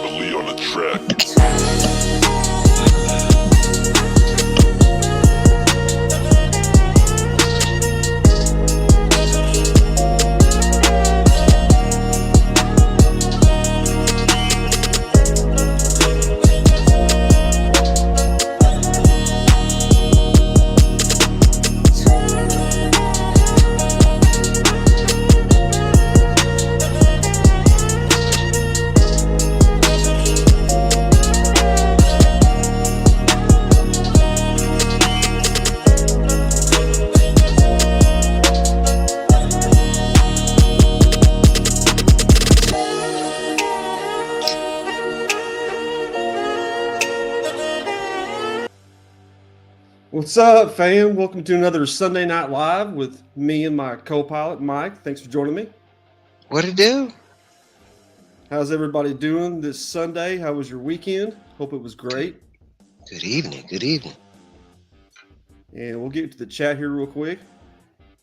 heavily on the track. What's up, fam? Welcome to another Sunday Night Live with me and my co-pilot, Mike. Thanks for joining me. What it do? How's everybody doing this Sunday? How was your weekend? Hope it was great. Good evening. Good evening. And we'll get to the chat here real quick.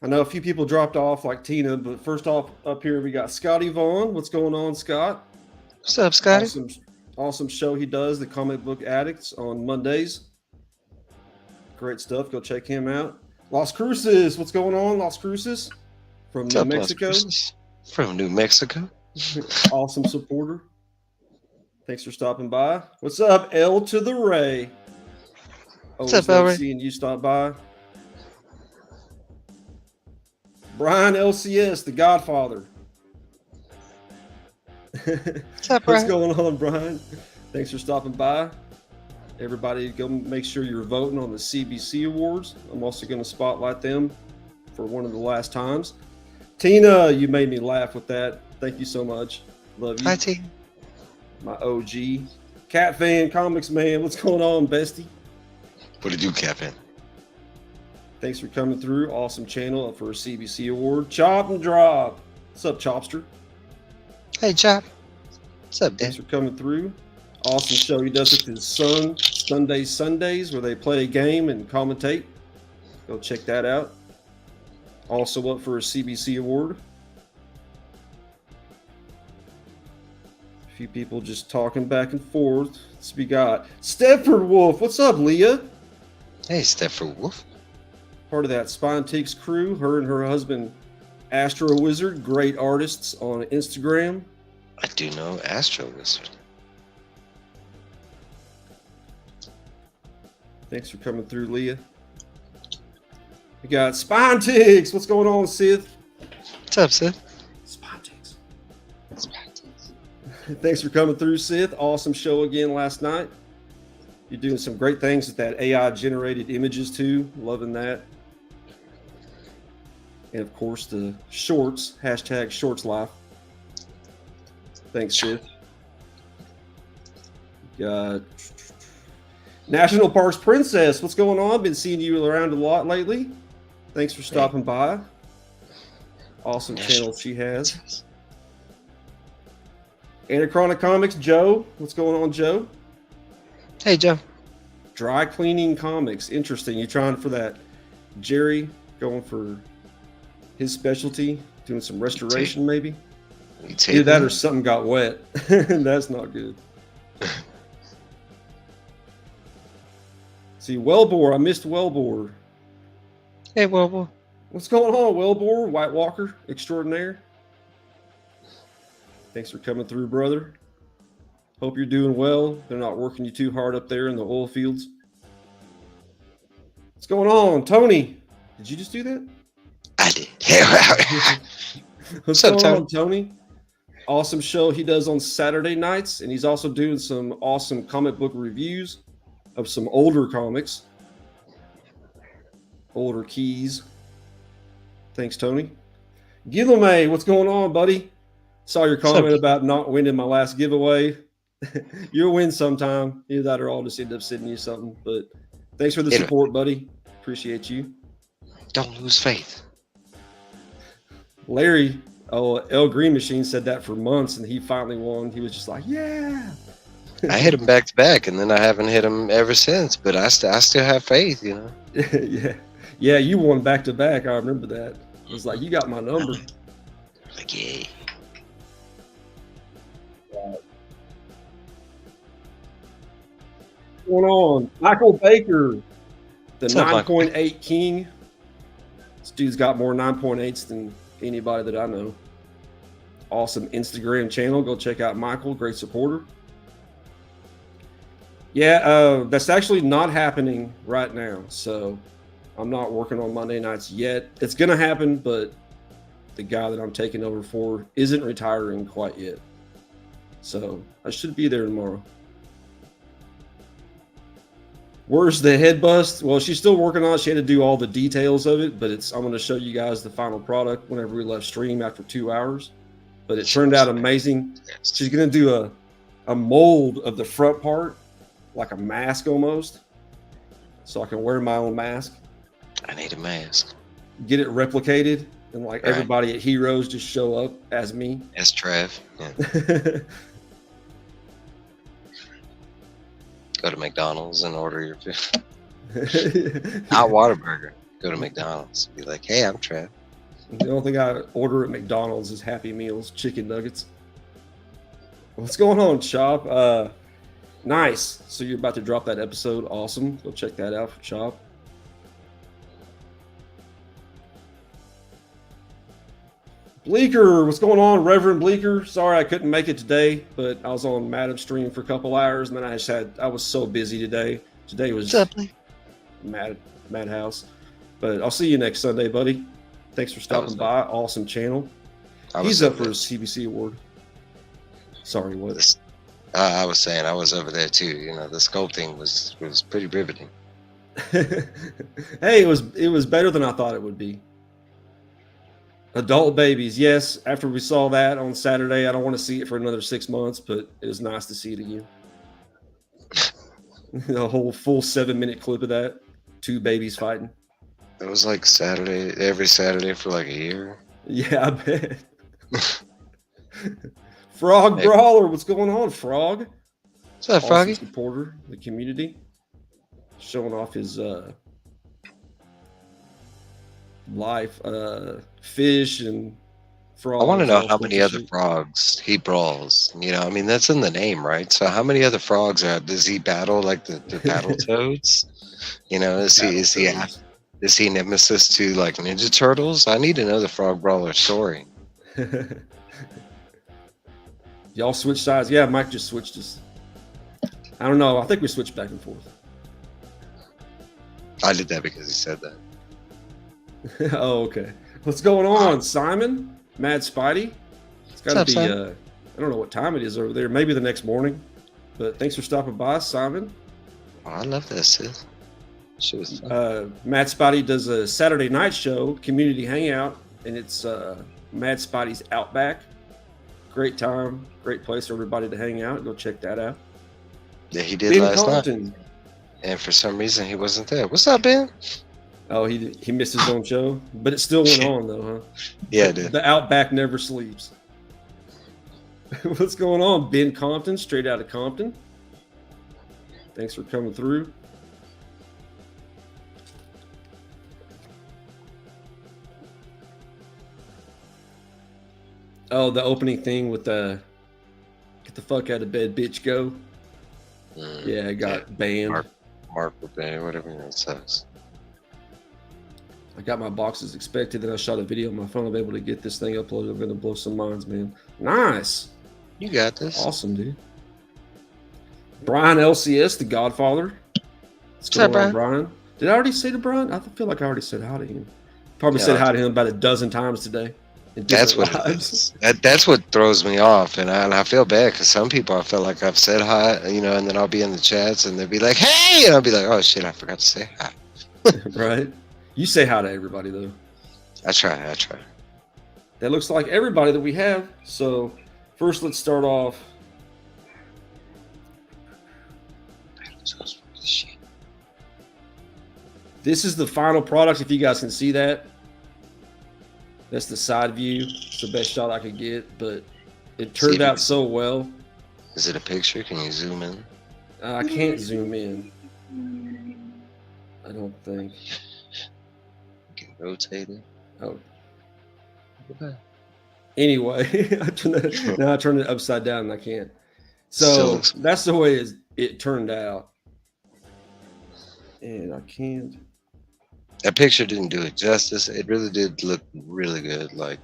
I know a few people dropped off like Tina, but first off up here we got Scotty Vaughn. What's going on, Scott? What's up, Scotty? Awesome show he does, the Comic Book Addicts, on Mondays. Great stuff. Go check him out. Las Cruces. What's going on, Las Cruces? From New Mexico. From New Mexico. Awesome supporter. Thanks for stopping by. What's up, L to the Ray? What's up, L Ray? Seeing you stop by. Brian LCS, the Godfather. What's up, Brian? What's going on, Brian? Thanks for stopping by. Everybody, go make sure you're voting on the CBC Awards. I'm also going to spotlight them for one of the last times. Tina, you made me laugh with that. Thank you so much. Love you. Hi, Tina. My OG. Cat Fan Comics, man. What's going on, bestie? What it do, Cat Fan? Thanks for coming through. Awesome channel up for a CBC Award. Chop and Drop. What's up, Chopster? Hey, Chop. What's up, Dan? Thanks for coming through. Awesome show he does with his son, Sundays, where they play a game and commentate. Go check that out. Also up for a CBC Award. A few people just talking back and forth. We got Stepford Wolf. What's up, Leah? Hey, Stepford Wolf. Part of that Spontiques crew. Her and her husband, Astro Wizard. Great artists on Instagram. I do know Astro Wizard. Thanks for coming through, Leah. We got Spontiques. What's going on, Sith? What's up, Sith? Spontiques. Thanks for coming through, Sith. Awesome show again last night. You're doing some great things with that AI-generated images, too. Loving that. And, of course, the shorts. Hashtag Shorts Life. Thanks, Sith. We got National Parks Princess, what's going on? Been seeing you around a lot lately. Thanks for stopping by. Awesome channel she has. Anachronic Comics, Joe. What's going on, Joe? Hey, Joe. Dry Cleaning Comics. Interesting. You trying for that? Jerry going for his specialty, doing some restoration maybe? Either that or something got wet. That's not good. See, Wellbore. I missed Wellbore. Hey, Wellbore. What's going on, Wellbore? White Walker extraordinaire. Thanks for coming through, brother. Hope you're doing well. They're not working you too hard up there in the oil fields. What's going on, Tony? Did you just do that? I did. What's going on, Tony? Awesome show he does on Saturday nights, and he's also doing some awesome comic book reviews of some older comics, older keys. Thanks, Tony. Guillaume, what's going on, buddy? Saw your comment about not winning my last giveaway. You'll win sometime. Either that or I'll just end up sending you something. But thanks for the support, buddy. Appreciate you. Don't lose faith. Larry, El Green Machine said that for months, and he finally won. He was just like, yeah. I hit him back to back, and then I haven't hit him ever since. But I still have faith, you know. Yeah, you won back to back. I remember that. It was like, you got my number. Like, yeah. going on? Michael Baker, the What's up, Michael? 9.8 king. This dude's got more 9.8s than anybody that I know. Awesome Instagram channel. Go check out Michael. Great supporter. Yeah, that's actually not happening right now. So I'm not working on Monday nights yet. It's going to happen, but the guy that I'm taking over for isn't retiring quite yet. So I should be there tomorrow. Where's the head bust? Well, she's still working on it. She had to do all the details of it, but I'm going to show you guys the final product whenever we left stream after 2 hours. But it turned out amazing. She's going to do a mold of the front part, like a mask almost, so I can wear my own mask. I need a mask. Get it replicated, and like everybody at Heroes just show up as me. As Trev. Yeah. Go to McDonald's and order your food. Not Whataburger. Go to McDonald's. Be like, hey, I'm Trev. The only thing I order at McDonald's is Happy Meals, chicken nuggets. What's going on, Chop? Nice. So you're about to drop that episode. Awesome. Go check that out for Chop. Bleeker, what's going on, Reverend Bleeker? Sorry I couldn't make it today, but I was on Madam stream for a couple hours, and then I was so busy today. Today was madhouse. But I'll see you next Sunday, buddy. Thanks for stopping by. Awesome channel. He's up for his CBC award. Sorry, what? I was saying I was over there too. You know, the sculpting was pretty riveting. Hey, it was better than I thought it would be. Adult babies, yes. After we saw that on Saturday, I don't want to see it for another 6 months, but it was nice to see it again. A whole full 7-minute clip of that. 2 babies fighting. It was like every Saturday for like a year. Yeah, I bet. Frog Brawler, what's going on, Frog? What's up, Froggy? Awesome supporter of the community. Showing off his life, fish and frogs. I want to know how many other frogs he brawls. You know, I mean, that's in the name, right? So how many other frogs does he battle, like the battle toads? You know, is he nemesis to like Ninja Turtles? I need to know the Frog Brawler story. Y'all switch sides? Yeah, Mike just switched us. I don't know. I think we switched back and forth. I did that because he said that. Oh, okay. What's going on, Simon? Mad Spidey? It's got to be, I don't know what time it is over there. Maybe the next morning. But thanks for stopping by, Simon. Oh, I love this. She was Mad Spidey does a Saturday night show, Community Hangout, and it's Mad Spidey's Outback. Great time, great place for everybody to hang out. Go check that out. Yeah, he did last night. And for some reason, he wasn't there. What's up, Ben? Oh, he missed his own show, but it still went on though, huh? Yeah, it did. The Outback never sleeps. What's going on, Ben Compton, straight out of Compton? Thanks for coming through. Oh, the opening thing with the "Get the fuck out of bed, bitch, go." Yeah, it got banned. Mark or ban, whatever it says. I got my boxes expected, and I shot a video on my phone. I'm able to get this thing uploaded. I'm going to blow some minds, man. Nice. You got this. Awesome, dude. Brian LCS, the Godfather. What's going on, Brian? Did I already say to Brian? I feel like I already said hi to him. Probably said hi to him about a dozen times today. That's what it is. That's what throws me off, and I feel bad because some people I feel like I've said hi, you know, and then I'll be in the chats and they'll be like, "Hey," and I'll be like, "Oh shit, I forgot to say hi." Right? You say hi to everybody though. I try. That looks like everybody that we have. So first, let's start off. This is the final product. If you guys can see that. That's the side view. It's the best shot I could get, but it turned out so well. Is it a picture? Can you zoom in? I can't zoom in. I don't think. You can rotate it. Oh. Anyway, I turned it upside down and I can't. So that's the way it turned out. And I can't. That picture didn't do it justice. It really did look really good. Like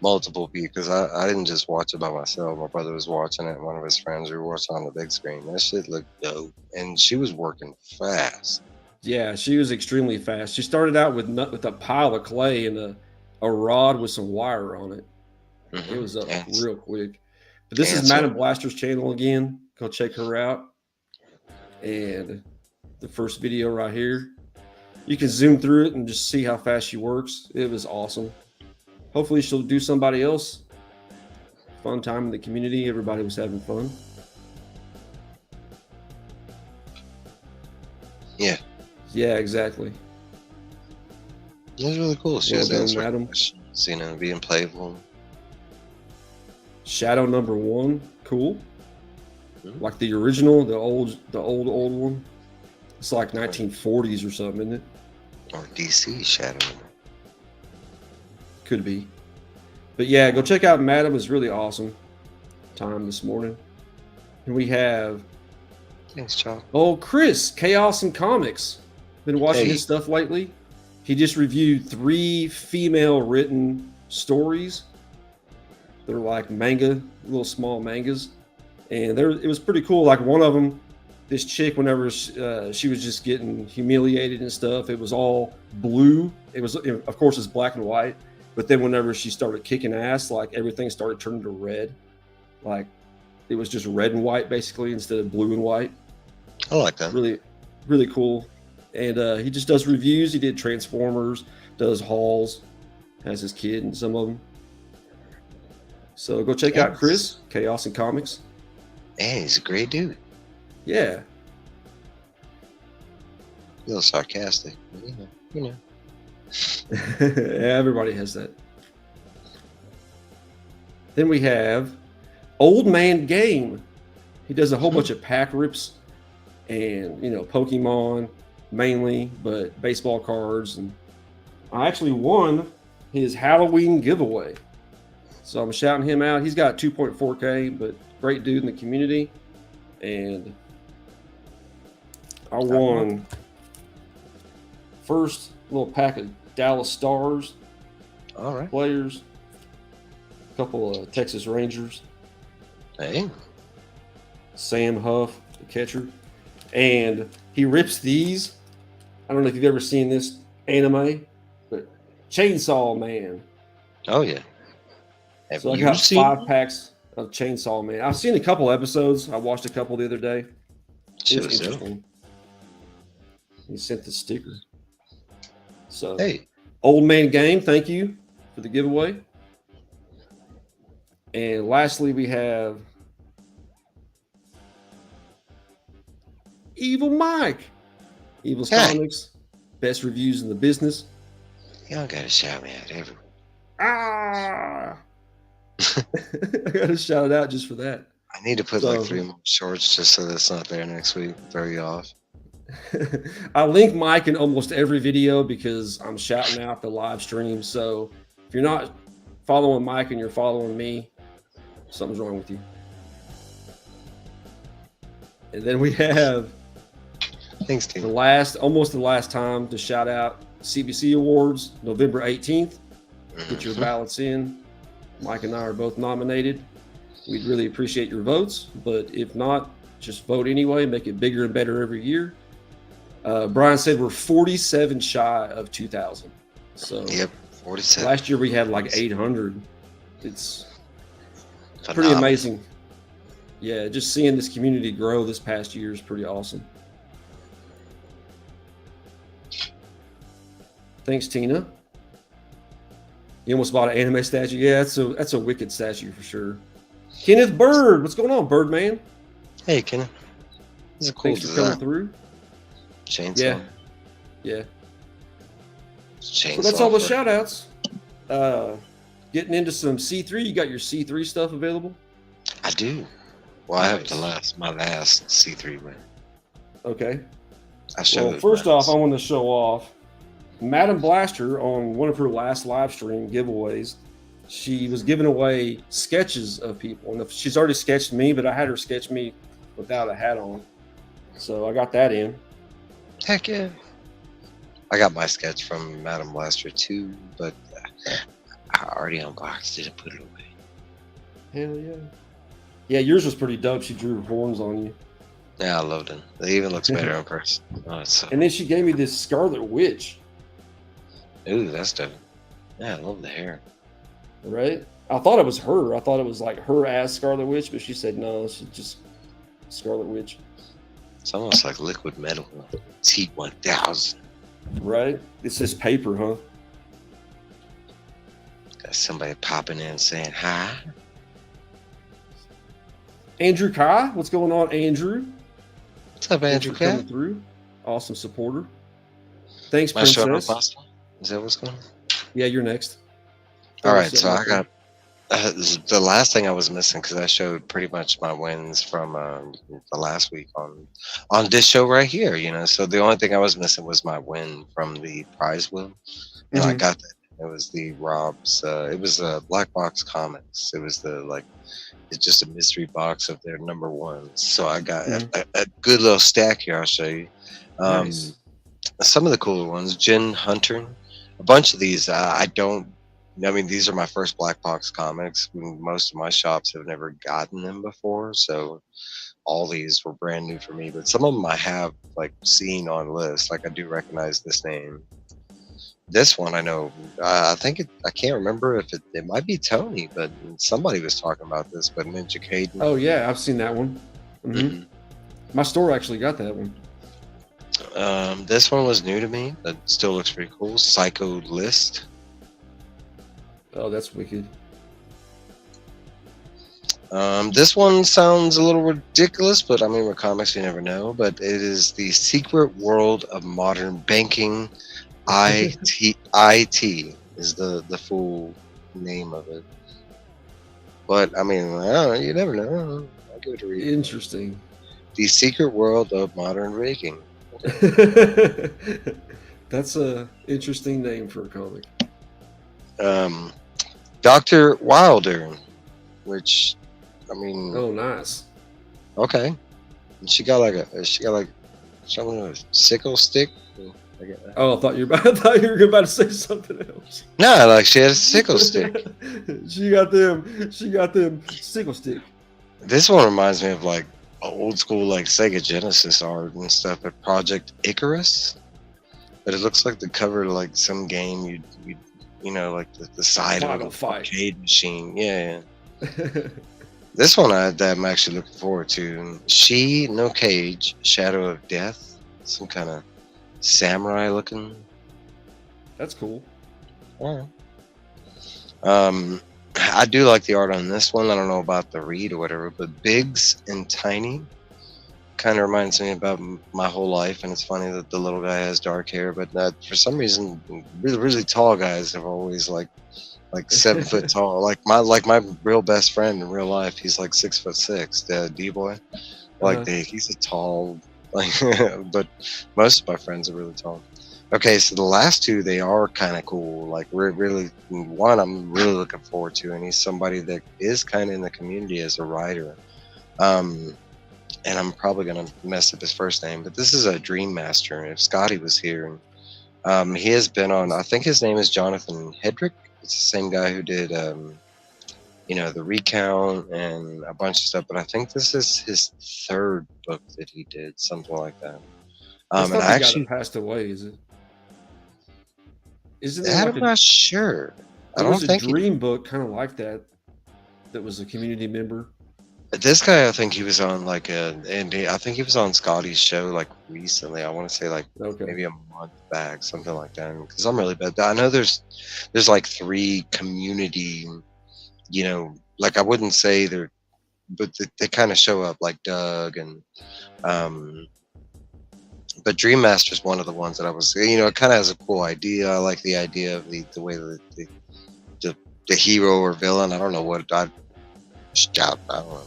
multiple people, because I didn't just watch it by myself. My brother was watching it. One of his friends we were watching on the big screen. That shit looked dope, and she was working fast. Yeah, she was extremely fast. She started out with a pile of clay and a rod with some wire on it. It was up And, real quick. But this is and so Madam Blaster's channel again. Go check her out. And the first video right here, you can zoom through it and just see how fast she works. It was awesome. Hopefully she'll do somebody else. Fun time in the community. Everybody was having fun. yeah, Yeah, exactly. it was really cool. She Well was done, answering madam. questions, being playful. Shadow number 1, cool. Mhm. Like the original, the old one. It's like 1940s or something, isn't it? Or DC Shadow. Could be. But yeah, go check out Madam. It's really awesome. Time this morning. And we have Thanks, Chuck. Chris, Chaos and Comics. Been watching his stuff lately. He just reviewed 3 female written stories. They're like manga, little small mangas. And it was pretty cool. Like one of them, this chick, whenever she was just getting humiliated and stuff, it was all blue. It was, of course, it's black and white. But then whenever she started kicking ass, like everything started turning to red. Like it was just red and white basically instead of blue and white. I like that. Really, really cool. And he just does reviews. He did Transformers, does hauls, has his kid in some of them. So go check out Chris, Chaos and Comics. Hey, he's a great dude. Yeah. A little sarcastic, but you know. Yeah, everybody has that. Then we have Old Man Game. He does a whole bunch of pack rips and, Pokemon mainly, but baseball cards. And I actually won his Halloween giveaway. So I'm shouting him out. He's got 2.4K, but great dude in the community. And I won first little pack of Dallas Stars. All right. Players. A couple of Texas Rangers. Hey. Sam Huff, the catcher. And he rips these. I don't know if you've ever seen this anime, but Chainsaw Man. Oh, yeah. So I got 5 packs of Chainsaw Man. I've seen a couple episodes. I watched a couple the other day. It was interesting. He sent the sticker. So, hey, Old Man Game, thank you for the giveaway. And lastly, we have Evil Mike. Evil's Comics, best reviews in the business. Y'all gotta shout me out everywhere. Ah! I gotta shout it out just for that. I need to put like 3 more shorts just so that's not there next week. Throw you off. I link Mike in almost every video because I'm shouting out the live stream. So if you're not following Mike and you're following me, something's wrong with you. And then we have Thanks, team. almost the last time to shout out CBC Awards, November 18th. Get your ballots in. Mike and I are both nominated. We'd really appreciate your votes, but if not, just vote anyway. Make it bigger and better every year. Brian said we're 47 shy of 2,000. So yep, 47. Last year we had like 800. It's pretty amazing. Yeah, just seeing this community grow this past year is pretty awesome. Thanks, Tina. You almost bought an anime statue. Yeah, that's a wicked statue for sure. Kenneth Bird, what's going on, Birdman? Hey, Kenneth. This is a cool Thanks for coming through. Chainsaw. Yeah. Chainsaw. So that's all the shout outs. Getting into some C3. You got your C3 stuff available? I do. Well, nice. I have my last C3 win. Okay. Well, first off, I want to show off Madam Blaster on one of her last live stream giveaways. She was giving away sketches of people. And she's already sketched me, but I had her sketch me without a hat on. So I got that in. Heck yeah. I got my sketch from Madam Blaster too, but I already unboxed it and put it away. Hell yeah. Yeah, yours was pretty dope. She drew horns on you. Yeah, I loved it. It even looks better in person. Oh, it's so And then she gave me this Scarlet Witch. Ooh, that's dope. Yeah, I love the hair. Right? I thought it was her. I thought it was like her as Scarlet Witch, but she said no, she's just Scarlet Witch. It's almost like liquid metal. T1000. Right? It says paper, huh? Got somebody popping in saying hi. Andrew Kai, what's going on, Andrew? What's up, Thanks Andrew? for coming through. Awesome supporter. Thanks, My show Princess. possible? Is that what's going on? Yeah, you're next. All right, so I got the last thing I was missing because I showed pretty much my wins from the last week on this show right here. You know, so the only thing I was missing was my win from the prize wheel, and I got that. It was the Rob's. It was Black Box Comics. It was it's just a mystery box of their number ones. So I got a good little stack here. I'll show you. Nice. Some of the cooler ones, Jen Hunter. A bunch of these I mean, these are my first Black Box comics. Most of my shops have never gotten them before, so all these were brand new for me. But some of them I have like seen on lists. Like I do recognize this name. This one I know. I can't remember if it might be Tony, but somebody was talking about this. But Ninja Caden. Oh yeah, I've seen that one. My store actually got that one. This one was new to me, but still looks pretty cool. Psycho List. Oh, that's wicked. This one sounds a little ridiculous, but I mean, with comics, you never know. But it is the Secret World of Modern Banking. IT is the full name of it. But I mean, you never know. I'll give it a read. Interesting. The Secret World of Modern Banking. That's a interesting name for a comic. Dr. Wilder, which I mean, oh nice. Okay. And she got like something with a sickle stick. Oh, I thought you were about to say something else. No, like she had a sickle stick. She got them sickle stick. This one reminds me of like old school like Sega Genesis art and stuff at Project Icarus. But it looks like the cover of like some game you know, like the side of an arcade machine. Yeah. This one I'm actually looking forward to. She No Cage, Shadow of Death. Some kind of samurai looking. That's cool. Yeah. I do like the art on this one. I don't know about the read or whatever, but Biggs and Tiny kind of reminds me about my whole life. And it's funny that the little guy has dark hair, but for some reason, really tall guys have always like 7 foot tall. Like my real best friend in real life, he's like 6'6", D-boy. Like he's a tall, like, but most of my friends are really tall. Okay, so the last two, they are kind of cool. Like really one I'm really looking forward to, and he's somebody that is kind of in the community as a writer. And I'm probably gonna mess up his first name, but this is a Dream Master. If Scotty was here, and he has been on, I think his name is Jonathan Hedrick. It's the same guy who did, you know, the Recount and a bunch of stuff. But I think this is his third book that he did, something like that. And I actually passed away. Is it? Isn't that I'm not sure. I don't think a Dream book kind of like that. That was a community member. This guy, I think he was on like I think he was on Scotty's show like recently. I want to say like maybe a month back, something like that. Because I'm really bad. I know there's like 3 community, you know, like I wouldn't say they're, but they kind of show up like Doug and, but Dream Master is one of the ones that I was, you know, it kind of has a cool idea. I like the idea of the way that the hero or villain. I don't know what I don't know.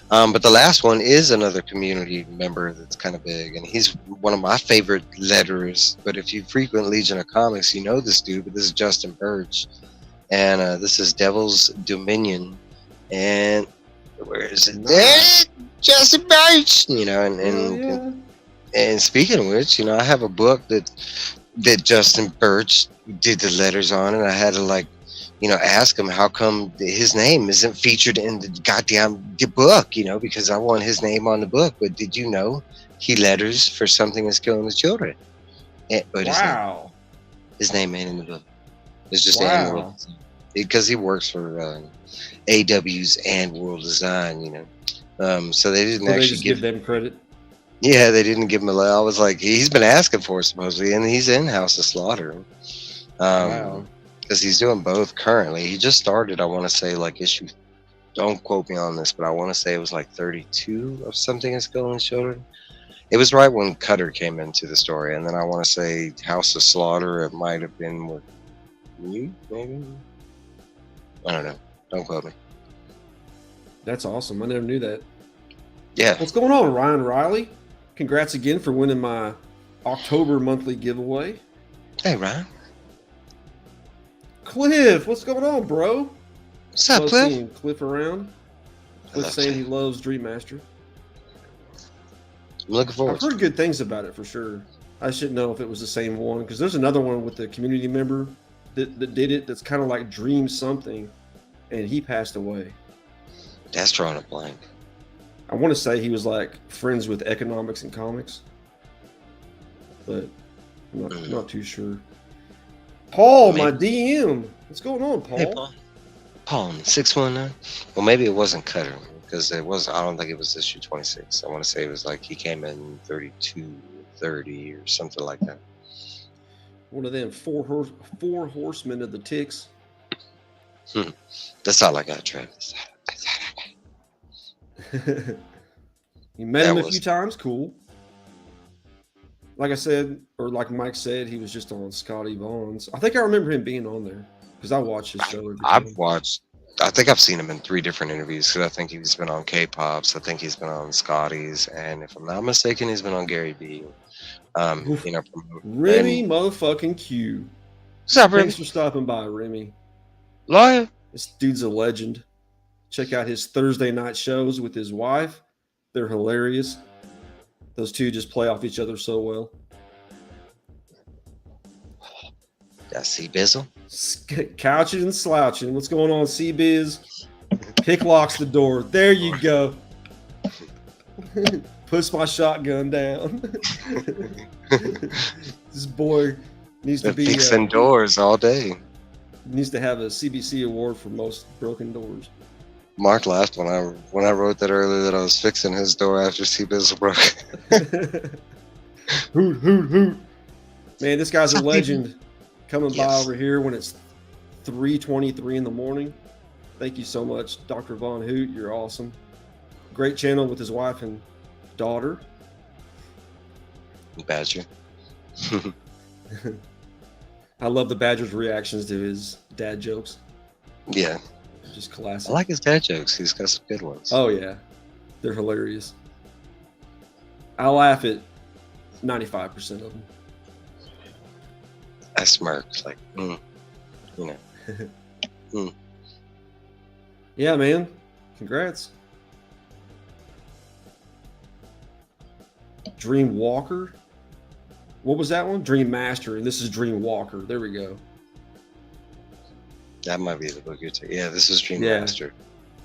But the last one is another community member that's kind of big, and he's one of my favorite letterers. But if you frequent Legion of Comics, you know this dude. But this is Justin Birch, and this is Devil's Dominion. And where is it? Justin Birch, you know, and And speaking of which, I have a book that Justin Birch did the letters on, and I had to ask him how come his name isn't featured in the goddamn book, because I want his name on the book. But did you know he letters for something that's killing the children? But Wow. his name ain't in the book. It's just Wow. because he works for AW's and World Design, so they didn't So they actually just give them credit. Yeah, they didn't give him I was like, he's been asking for it supposedly, and he's in House of Slaughter. Wow. Because he's doing both currently. He just started, I want to say, like issue. Don't quote me on this, but I want to say it was like 32 of something is killing children. It was right when Cutter came into the story, and then I want to say House of Slaughter. It might have been with you, maybe. I don't know. Don't quote me. That's awesome. I never knew that. Yeah. What's going on, Ryan Riley? Congrats again for winning my October monthly giveaway. Hey, Ryan. Cliff, what's going on, bro? What's up, Love Cliff? seeing Cliff around. Cliff saying he loves Dream Master. I'm looking forward. I've heard good things about it for sure. I should know if it was the same one because there's another one with the community member that did it. That's kind of like Dream something, and he passed away. That's drawing a blank. I want to say he was like friends with economics and comics, but I'm not too sure. Paul, my DM. What's going on, Paul? Hey, Paul, 619. Well, maybe it wasn't Cutter because it was. I don't think it was issue 26. I want to say it was like he came in 32, 30 or something like that. One of them four horsemen of the ticks. That's all I got, Travis. You met him a few times. Cool. Like I said, or like Mike said, he was just on Scotty Vaughn's. I think I remember him being on there because I watched his show. I think I've seen him in 3 different interviews. Because I think he's been on K-Pops. I think he's been on Scotty's, and if I'm not mistaken, he's been on Gary B. Remy motherfucking Q. What's up, Remy? Thanks for stopping by, Remy. Lawyer. This dude's a legend. Check out his Thursday night shows with his wife. They're hilarious. Those two just play off each other so well. Got C-Bizzle. Couching and slouching. What's going on, C-Biz? Pick locks the door. There you go. Puts my shotgun down. This boy needs to be fixing doors all day. Needs to have a CBC award for most broken doors. Mark laughed when I wrote that earlier that I was fixing his door after C-Bizzle broke. Hoot, hoot, hoot. Man, this guy's a legend. Coming by over here when it's 3:23 in the morning. Thank you so much, Dr. Von Hoot. You're awesome. Great channel with his wife and daughter. Badger. I love the Badger's reactions to his dad jokes. Yeah. Just classic. I like his dad jokes. He's got some good ones. Oh, yeah. They're hilarious. I laugh at 95% of them. I smirked like, Yeah, man. Congrats. Dream Walker. What was that one? Dream Master, and this is Dream Walker. There we go. That might be the book you're taking. Yeah, this is Dream Master.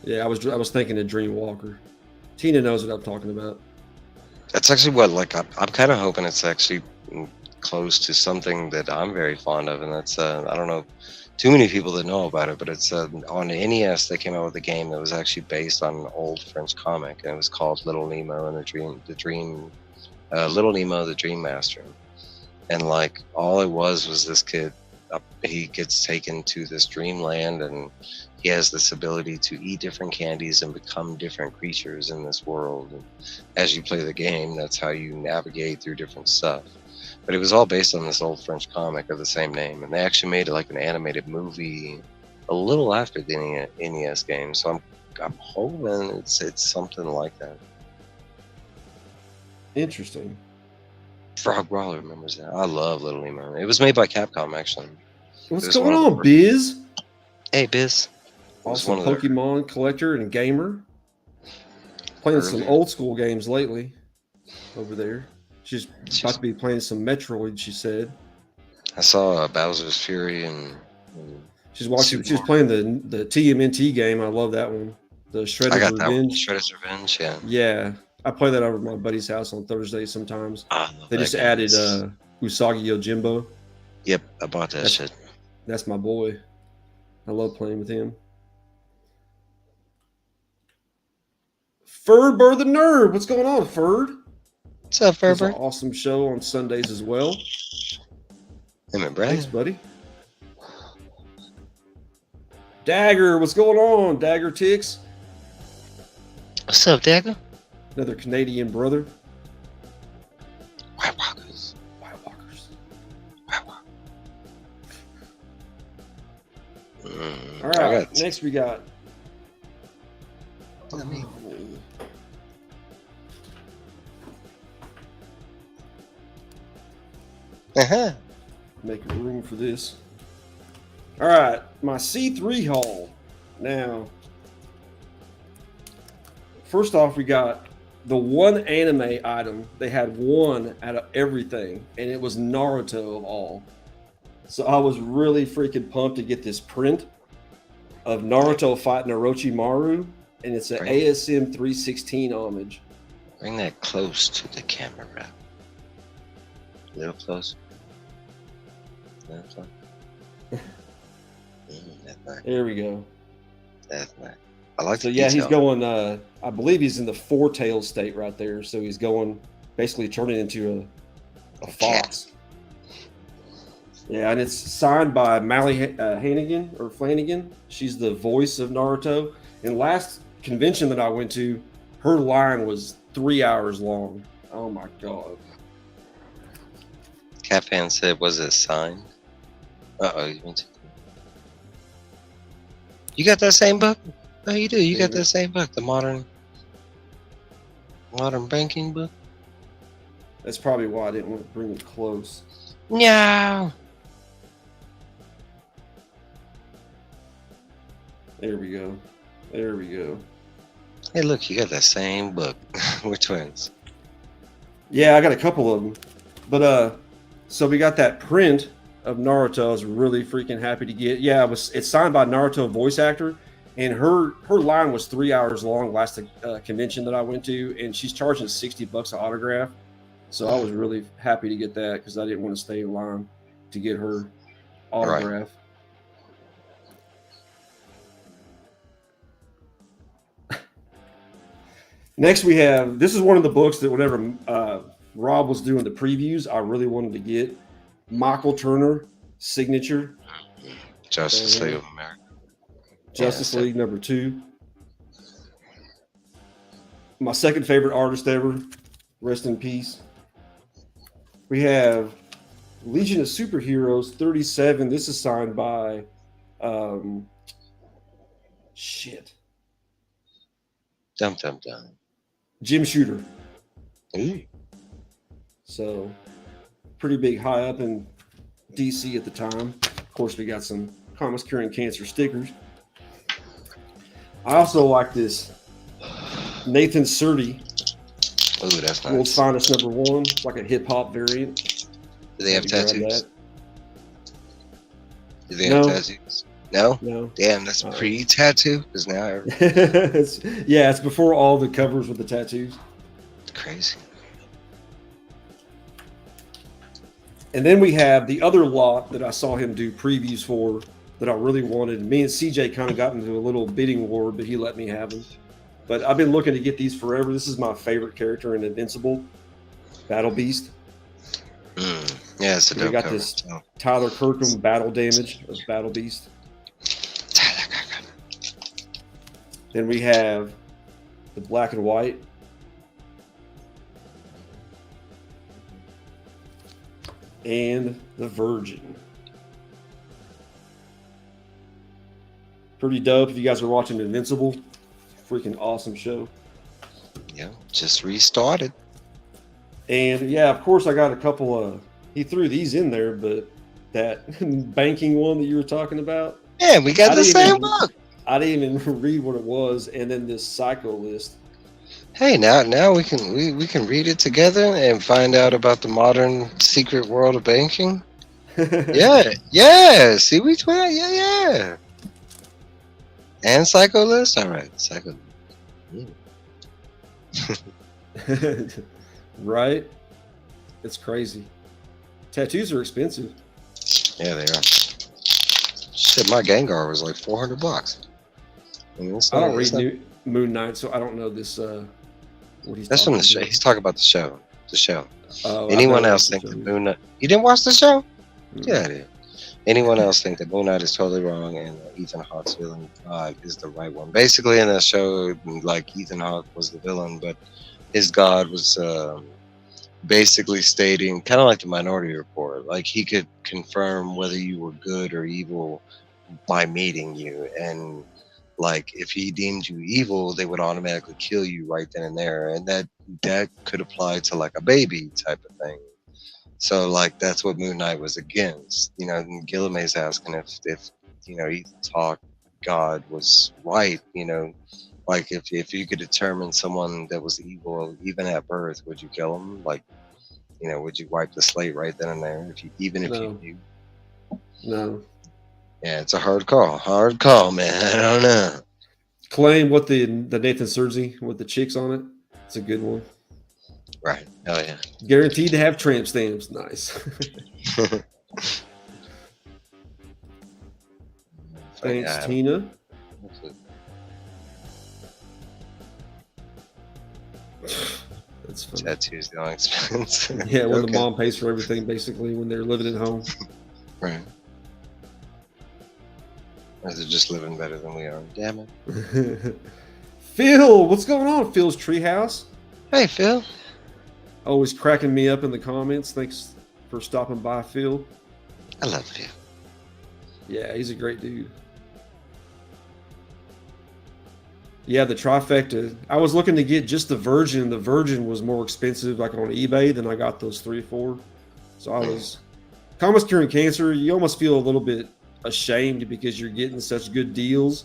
Yeah, I was thinking of Dream Walker. Tina knows what I'm talking about. That's actually what, I'm kind of hoping it's actually close to something that I'm very fond of, and that's I don't know too many people that know about it, but it's on the NES they came out with a game that was actually based on an old French comic, and it was called Little Nemo and Little Nemo the Dream Master. And all it was this kid, he gets taken to this dreamland, and he has this ability to eat different candies and become different creatures in this world. And as you play the game, that's how you navigate through different stuff. But it was all based on this old French comic of the same name, and they actually made it like an animated movie a little after the NES game. So I'm hoping it's something like that. Interesting. Frog Brawler remembers that. I love Little Nemo. It was made by Capcom, actually. What's going on, Biz? Hey, Biz. Also, Pokemon collector and gamer. Playing some old school games lately over there. She's about to be playing some Metroid. She said. I saw Bowser's Fury and she's watching. She was playing the TMNT game. I love that one. The Shredder's I got Revenge. that one. Shredder's Revenge. Yeah. Yeah, I play that over at my buddy's house on Thursdays sometimes. They just game. added Usagi Yojimbo. Yep, I bought that shit. That's my boy. I love playing with him. Ferdbird the Nerd. What's going on, Ferd? What's up, Ferdbird? It's an awesome show on Sundays as well. Hey, man, Brad. Thanks, buddy. Dagger, what's going on, Dagger Tix? What's up, Dagger? Another Canadian brother. White Walkers. White Walkers. White Walkers. All right, next we got. Making room for this. All right, my C3 haul. Now, first off, we got the one anime item. They had one out of everything, and it was Naruto of all. So I was really freaking pumped to get this print of Naruto fighting Orochimaru, and it's an ASM 316 homage. Bring that close to the camera. A little closer. There we go. That's nice. I like so yeah, he's going I believe he's in the four tails state right there. So he's going basically turning into a fox. Yeah, and it's signed by Mally Hannigan or Flanagan. She's the voice of Naruto. And last convention that I went to, her line was 3 hours long. Oh my god. Cat fan said, was it signed? Uh-oh, you went to... You got that same book? Oh, you do. You got that same book, the modern banking book. That's probably why I didn't want to bring it close. No. There we go. There we go. Hey, look, you got that same book. We're twins. Yeah, I got a couple of them. But so we got that print of Naruto. I was really freaking happy to get. Yeah, it's signed by Naruto voice actor, and her line was 3 hours long last convention that I went to, and she's charging $60 an autograph. So I was really happy to get that because I didn't want to stay in line to get her autograph. Right. Next we have, this is one of the books that whenever Rob was doing the previews, I really wanted to get. Michael Turner signature. Justice League of America. Justice League number 2. My second favorite artist ever. Rest in peace. We have Legion of Superheroes 37. This is signed by Jim Shooter. Ooh. So pretty big high up in DC at the time. Of course, we got some Comics Curing Cancer stickers. I also like this Nathan Surdy. Oh, that's nice. World's Finest number 1. It's like a hip hop variant. Do they have tattoos? Do they have tattoos? No? No. Damn, that's pre-tattoo? Because now it's before all the covers with the tattoos. Crazy. And then we have the other lot that I saw him do previews for that I really wanted. Me and CJ kind of got into a little bidding war, but he let me have them. But I've been looking to get these forever. This is my favorite character in Invincible, Battle Beast. Yeah, it's a dope got this Tyler Kirkham battle damage of Battle Beast. Tyler Kirkham. Then we have the black and white. And the Virgin. Pretty dope. If you guys are watching Invincible, freaking awesome show. Yeah, just restarted. And yeah, of course, I got a couple of. He threw these in there, but that banking one that you were talking about. Yeah, we got the same book. I didn't even read what it was, and then this Psycho list. Hey, now we can read it together and find out about the modern secret world of banking. Yeah, yeah. See, yeah. And Psycho List. All right, Psycho. Right? It's crazy. Tattoos are expensive. Yeah, they are. Shit, my Gengar was like $400. I mean, I don't read Moon Knight, so I don't know this. What he's That's talking from the show. about. He's talking about the show. The show. Oh, Anyone else think that Moon Knight? You didn't watch the show? Mm. Yeah, I did. Anyone else think that Moon Knight is totally wrong and Ethan Hawke's villain God is the right one? Basically, in that show, like Ethan Hawke was the villain, but his God was basically stating, kind of like the Minority Report, like he could confirm whether you were good or evil by meeting you, and like if he deemed you evil, they would automatically kill you right then and there, and that could apply to like a baby type of thing. So like that's what Moon Knight was against. You know, and Gillimay's asking if Ethan Hawke God was right. You know, like if you could determine someone that was evil even at birth, would you kill him? Like, would you wipe the slate right then and there if you No. knew? No. Yeah, it's a hard call, man. I don't know. Claim what the Nathan Sergi with the chicks on it. It's a good one. Right. Hell yeah. Guaranteed to have tramp stamps. Nice. Thanks, Tina. That's funny. Tattoos the only expense. Yeah, when the mom pays for everything, basically, when they're living at home. Right. Or they're just living better than we are. Damn it. Phil, what's going on? Phil's Treehouse. Hey, Phil. Always cracking me up in the comments. Thanks for stopping by, Phil. I love Phil. Yeah, he's a great dude. Yeah, the trifecta. I was looking to get just the Virgin. The Virgin was more expensive, like on eBay, than I got those 3 or 4. So I was. Comet's curing cancer. You almost feel a little bit ashamed because you're getting such good deals,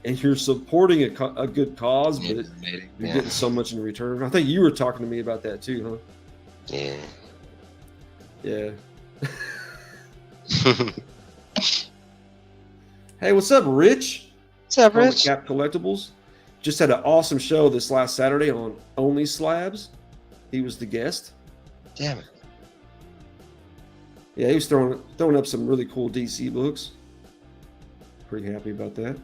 and you're supporting a good cause, but you're getting so much in return. I think you were talking to me about that too, huh? Yeah. Yeah. Hey, what's up, Rich? What's up, Rich? Cap Collectibles. Just had an awesome show this last Saturday on Only Slabs. He was the guest. Damn it. Yeah, he was throwing up some really cool DC books. Pretty happy about that.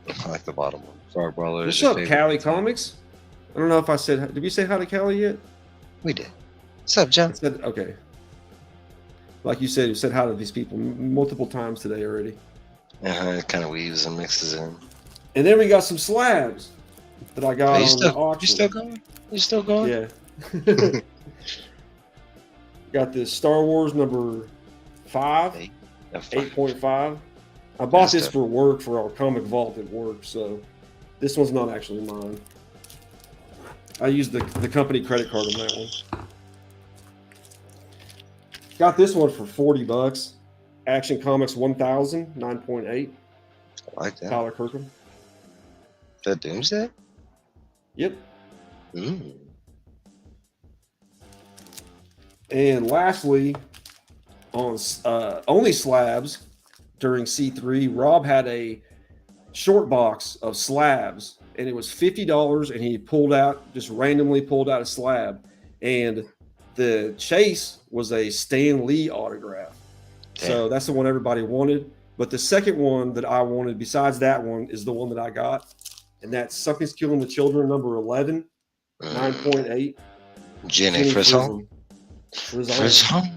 I like the bottom one. Frog Brawler. What's up, Callie Comics? I don't know if I said. Did we say hi to Callie yet? We did. What's up, John? Okay. Like you said, you said hi to these people multiple times today already. It kind of weaves and mixes in. And then we got some slabs that I got on the auction. You still going? You still going? Yeah. Got this Star Wars number 5, 8.5. I bought this for work for our comic vault at work, so this one's not actually mine. I used the company credit card on that one. Got this one for $40. Action Comics 1000, 9.8. I like that. Tyler Kirkham. The Doomsday? Yep. Mm. And lastly, on Only Slabs during C3, Rob had a short box of slabs, and it was $50, and he just randomly pulled out a slab. And the chase was a Stan Lee autograph. Damn. So that's the one everybody wanted. But the second one that I wanted, besides that one, is the one that I got. And that's Something's Killing the Children, number 11, 9.8. Jenny Frisson. Frisson.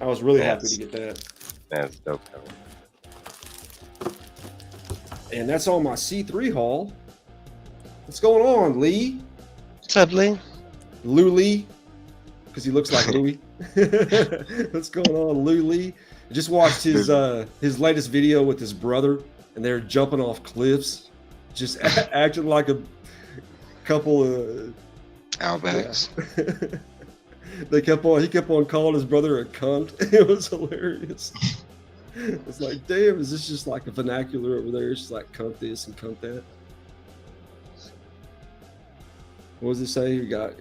I was really happy to get that. That's dope. And that's all my C3 haul. What's going on, Lee? What's up, Lee? Lou Lee, because he looks like Louis. What's going on, Lou Lee? I just watched his latest video with his brother, and they're jumping off cliffs, just acting like couple of Outbacks. Yeah. He kept on calling his brother a cunt. It was hilarious. It's like, damn, is this just like a vernacular over there? It's just like cunt this and cunt that. What does it say? You got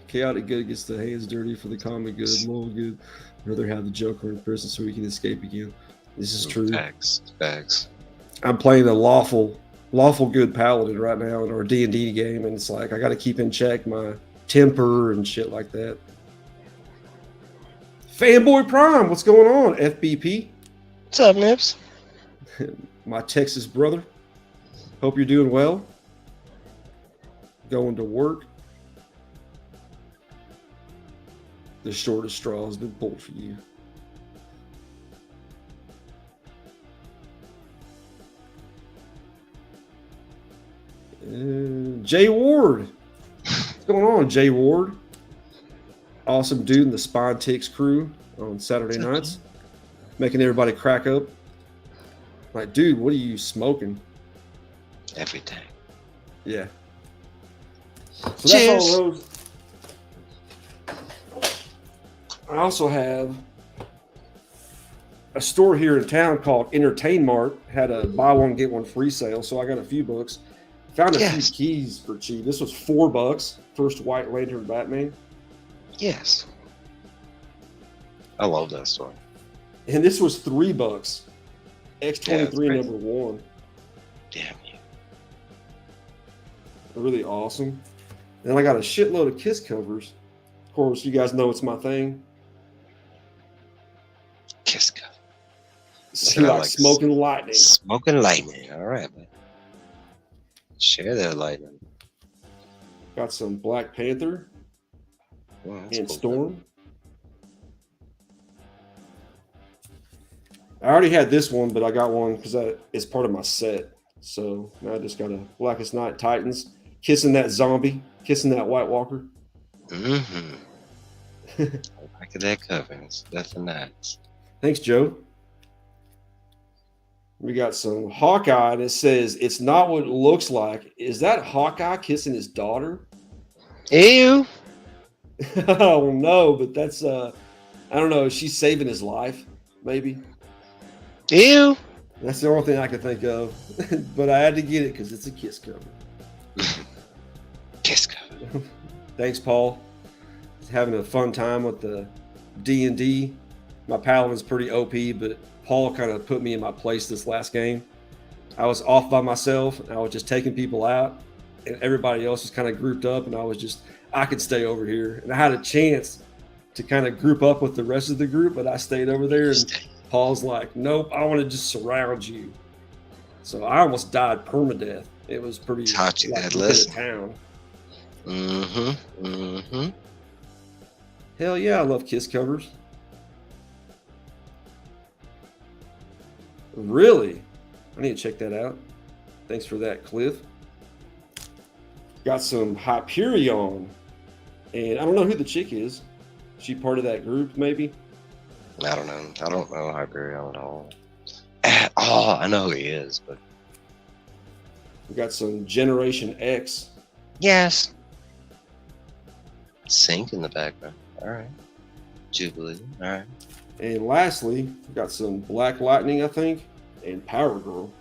chaotic good gets the hands dirty for the common good, moral good. Rather have the Joker in prison so he can escape again. This is true. Facts. I'm playing a lawful good paladin right now in our D&D game, and it's like I got to keep in check my temper and shit like that. Fanboy Prime, what's going on? FBP. What's up, Nips? My Texas brother. Hope you're doing well. Going to work. The shortest straw has been pulled for you. Jay Ward. What's going on, Jay Ward? Awesome dude in the Spawn Ticks crew on Saturday nights. Making everybody crack up. Like, dude, what are you smoking? Everything. Yeah. So Cheers. that's all those. I also have a store here in town called Entertain Mart. Had a buy one get one free sale, so I got a few books. Found a few keys for cheap. This was $4. First White Lantern Batman. Yes. I love that store. And this was $3. X-23 Yeah, number 1. Damn you. Really awesome. Then I got a shitload of Kiss covers. Of course, you guys know it's my thing. Kiss cover. So like Smoking Lightning. Smoking Lightning. All right, man. Share that lightning. Got some Black Panther and cool. Storm. I already had this one, but I got one because it's part of my set. So now I just got a Blackest Night Titans, kissing that zombie, kissing that White Walker. Mm-hmm. Look at that cover. It's nothing nice. Thanks, Joe. We got some Hawkeye, and it says, it's not what it looks like. Is that Hawkeye kissing his daughter? Ew. Oh, no, but that's, I don't know. She's saving his life, maybe. Ew. That's the only thing I could think of. But I had to get it because it's a Kiss cover. Kiss cover. Thanks, Paul. Having a fun time with the D&D. My paladin's pretty OP, but Paul kind of put me in my place this last game. I was off by myself, and I was just taking people out, and everybody else was kind of grouped up, and I could stay over here. And I had a chance to kind of group up with the rest of the group, but I stayed over there, and Paul's like, nope, I want to just surround you. So I almost died permadeath. It was pretty Taught you like that within a lesson. town. Mm-hmm. Mm-hmm. Hell yeah, I love Kiss covers. Really? I need to check that out. Thanks for that, Cliff. Got some Hyperion. And I don't know who the chick is. She part of that group, maybe? I don't know. I don't know Hyperion at all. Oh, I know who he is, but We got some Generation X. yes. Sync in the background. All right. Jubilee. All right. And lastly, we got some Black Lightning, I think, and Power Girl.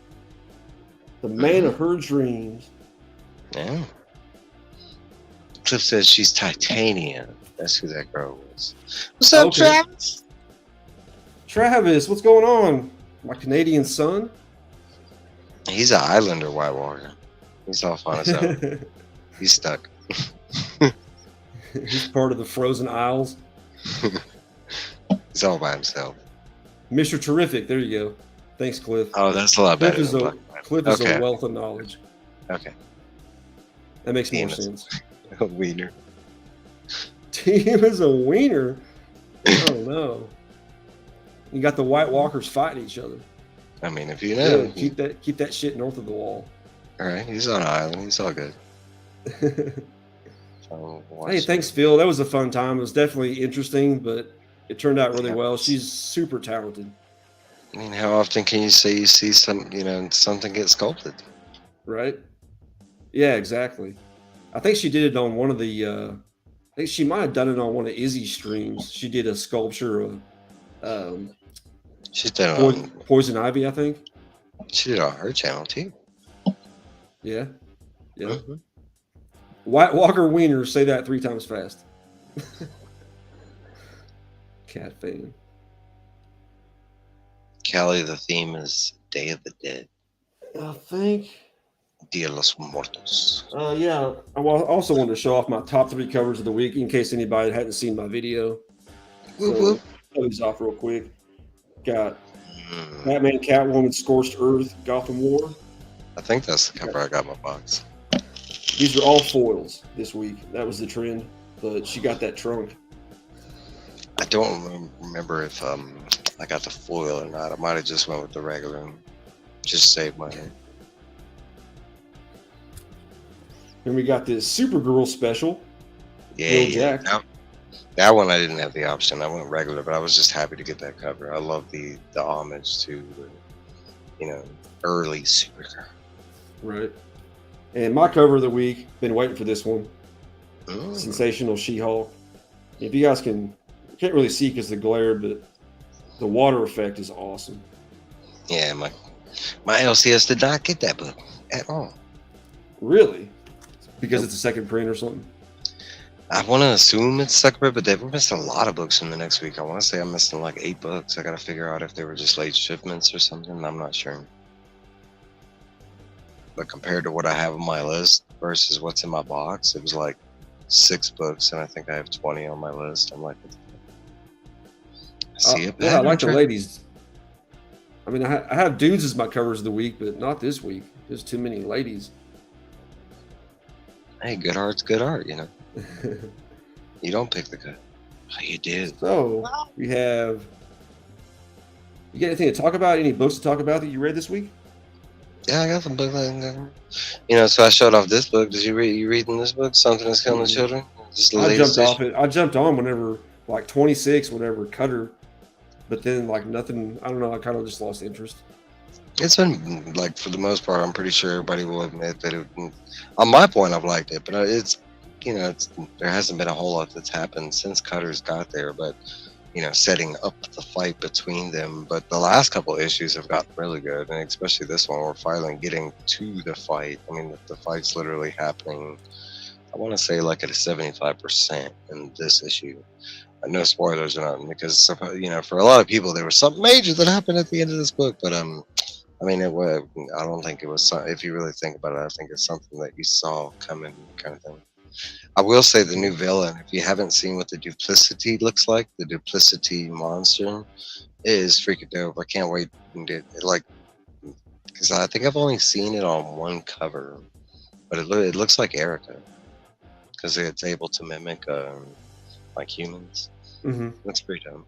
The man of her dreams. Yeah. Cliff says she's titanium. That's who that girl was. What's up, Okay. Travis? Travis, what's going on? My Canadian son? He's an Islander White Walker. He's off on his own. He's stuck. He's part of the Frozen Isles. He's all by himself. Mr. Terrific, there you go. Thanks, Cliff. Oh, that's a lot Cliff better is, than a, Black Cliff is Okay. a wealth of knowledge. Okay. That makes more Damn it. sense. Wiener. Team is a wiener. I don't know. You got the White Walkers fighting each other. I mean, if you know. Yeah, keep that shit north of the wall. All right. He's on an island. He's all good. So Hey, thanks, Phil. That was a fun time. It was definitely interesting, but it turned out really well. She's super talented. I mean, how often can you say you see some, something get sculpted? Right? Yeah, exactly. I think she did it on one of the. I think she might have done it on one of Izzy's streams. She did a sculpture of She's done it on. Poison Ivy, I think. She did it on her channel too. Yeah. Yeah. White Walker Wiener, say that 3 times fast. Cat fan. Callie, the theme is Day of the Dead. I think. Dia de los Muertos. Yeah. I also wanted to show off my top 3 covers of the week in case anybody hadn't seen my video. So, I'll these off real quick. Got Batman, Catwoman, Scorched Earth, Gotham War. I think that's the cover I got in my box. These are all foils this week. That was the trend, but she got that trunk. I don't remember if I got the foil or not. I might have just went with the regular and just saved money. And we got this Supergirl special. Yeah. That one I didn't have the option. I went regular, but I was just happy to get that cover. I love the homage to early Supergirl. Right. And my cover of the week, been waiting for this one. Sensational She-Hulk. If you guys can't really see because the glare, but the water effect is awesome. Yeah, my LCS did not get that book at all. Really? Because it's a second print or something? I want to assume it's second print, but they've missed a lot of books in the next week. I want to say I'm missing like 8 books. I got to figure out if they were just late shipments or something. I'm not sure. But compared to what I have on my list versus what's in my box, it was like 6 books, and I think I have 20 on my list. I'm like, I see it. Yeah, I like the ladies. I mean, I have dudes as my covers of the week, but not this week. There's too many ladies. Hey, good art's good art, you know. You don't pick the good. Oh, you did. So we have. You got anything to talk about? Any books to talk about that you read this week? Yeah, I got some book. So I showed off this book. Did you reading this book? Something That's Killing the Children. I jumped off it. I jumped on whenever like 26, whenever Cutter, but then like nothing. I don't know. I kind of just lost interest. It's been like, for the most part, I'm pretty sure everybody will admit that on my point, I've liked it, but there hasn't been a whole lot that's happened since Cutter's got there, but setting up the fight between them. But the last couple of issues have gotten really good, and especially this one, we're finally getting to the fight. I mean, the fight's literally happening. I want to say like at a 75% in this issue. No spoilers or nothing, because for a lot of people, there was something major that happened at the end of this book, but I mean, I don't think it was. If you really think about it, I think it's something that you saw coming, kind of thing. I will say the new villain, if you haven't seen what the Duplicity looks like, the Duplicity monster is freaking dope. I can't wait because I think I've only seen it on one cover, but it looks like Erica because it's able to mimic like humans. That's pretty dope.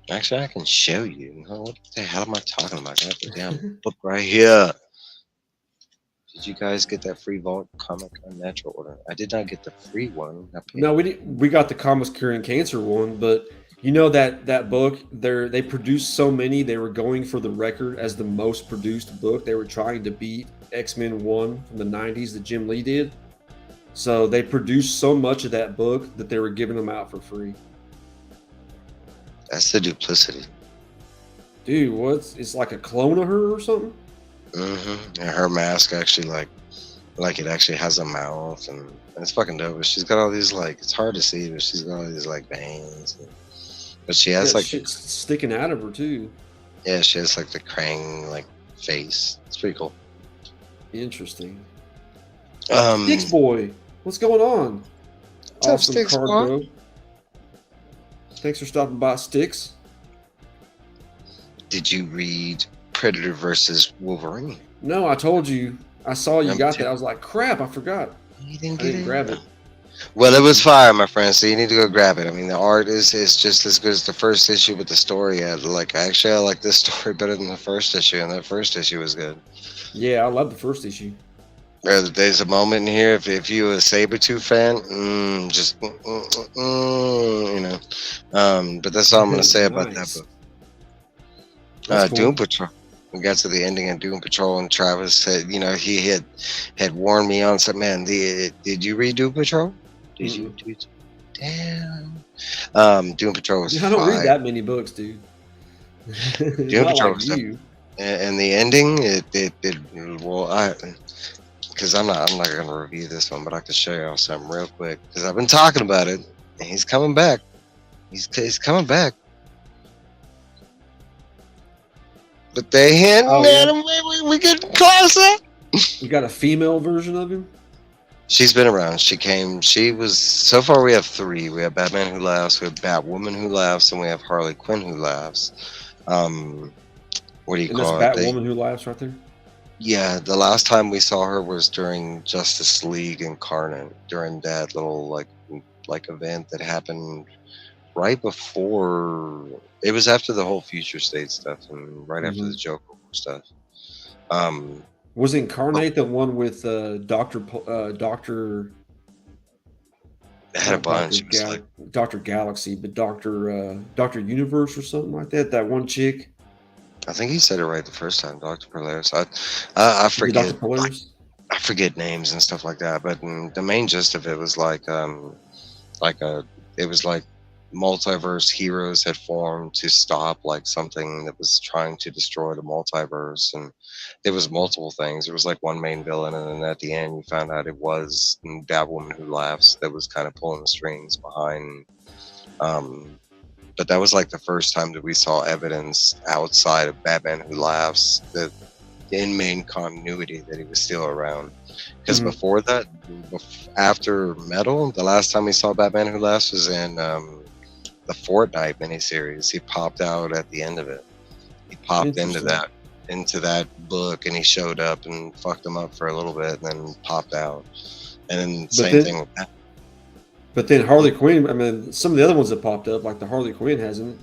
Actually, I can show you. What the hell am I talking about? I have the damn book right here. Did you guys get that free Vault comic on natural order? I did not get the free one. No, we didn't. We got the Comics Curing Cancer one, but that book, they produced so many, they were going for the record as the most produced book. They were trying to beat X-Men 1 from the 90s that Jim Lee did. So they produced so much of that book that they were giving them out for free. That's the Duplicity. Dude, it's like a clone of her or something? And her mask actually like it actually has a mouth, and it's fucking dope. She's got all these it's hard to see, but she's got all these veins. But she has shit sticking out of her too. Yeah, she has the Krang face. It's pretty cool. Interesting. Sticks boy, what's going on? What's up, Sticks boy? Bro. Thanks for stopping by, Sticks. Did you read Predator versus Wolverine? No, I told you. I saw you got that. I was like, crap, I forgot. You didn't grab it. Well, it was fire, my friend. So you need to go grab it. I mean, the art is just as good as the first issue, but the story, I like this story better than the first issue, and that first issue was good. Yeah, I love the first issue. There's a moment in here, if you're a Sabretooth fan, but that's all I'm going to say about that book. Doom Patrol. we got to the ending of Doom Patrol, and Travis said, you know, he had warned me on something. Man, did you read Doom Patrol? Did you? Damn. Doom Patrol was I don't read fire. that many books, dude. Doom Not Patrol like was you. and the ending, it well, because I'm not gonna review this one, but I can show y'all something real quick because I've been talking about it, and he's coming back. He's coming back. But they hinting at him. We getting closer. You got a female version of him? She's been around. She was, so far we have 3. We have Batman Who Laughs, we have Batwoman Who Laughs, and we have Harley Quinn Who Laughs. What do you And call that's it? Batwoman Who Laughs right there? Yeah, the last time we saw her was during Justice League Incarnate, during that little like event that happened right before. It was after the whole Future State stuff and right after the Joker stuff. Was Incarnate the one with Doctor? They had a bunch. Doctor Galaxy, but Doctor Universe or something like that. That one chick. I think he said it right the first time, Dr. Polaris. I forget. Dr. Polaris? I forget names and stuff like that, but the main gist of it was it was like multiverse heroes had formed to stop like something that was trying to destroy the multiverse, and it was multiple things. It was like one main villain, and then at the end you found out it was Batwoman Who Laughs that was kind of pulling the strings behind. But that was like the first time that we saw evidence outside of Batman Who Laughs that in main continuity that he was still around. Because before that, after Metal, the last time we saw Batman Who Laughs was in the Fortnite miniseries. He popped out at the end of it. He popped into that book, and he showed up and fucked him up for a little bit, and then popped out. And then same thing with that. But then Harley Quinn, I mean, some of the other ones that popped up, like the Harley Quinn hasn't.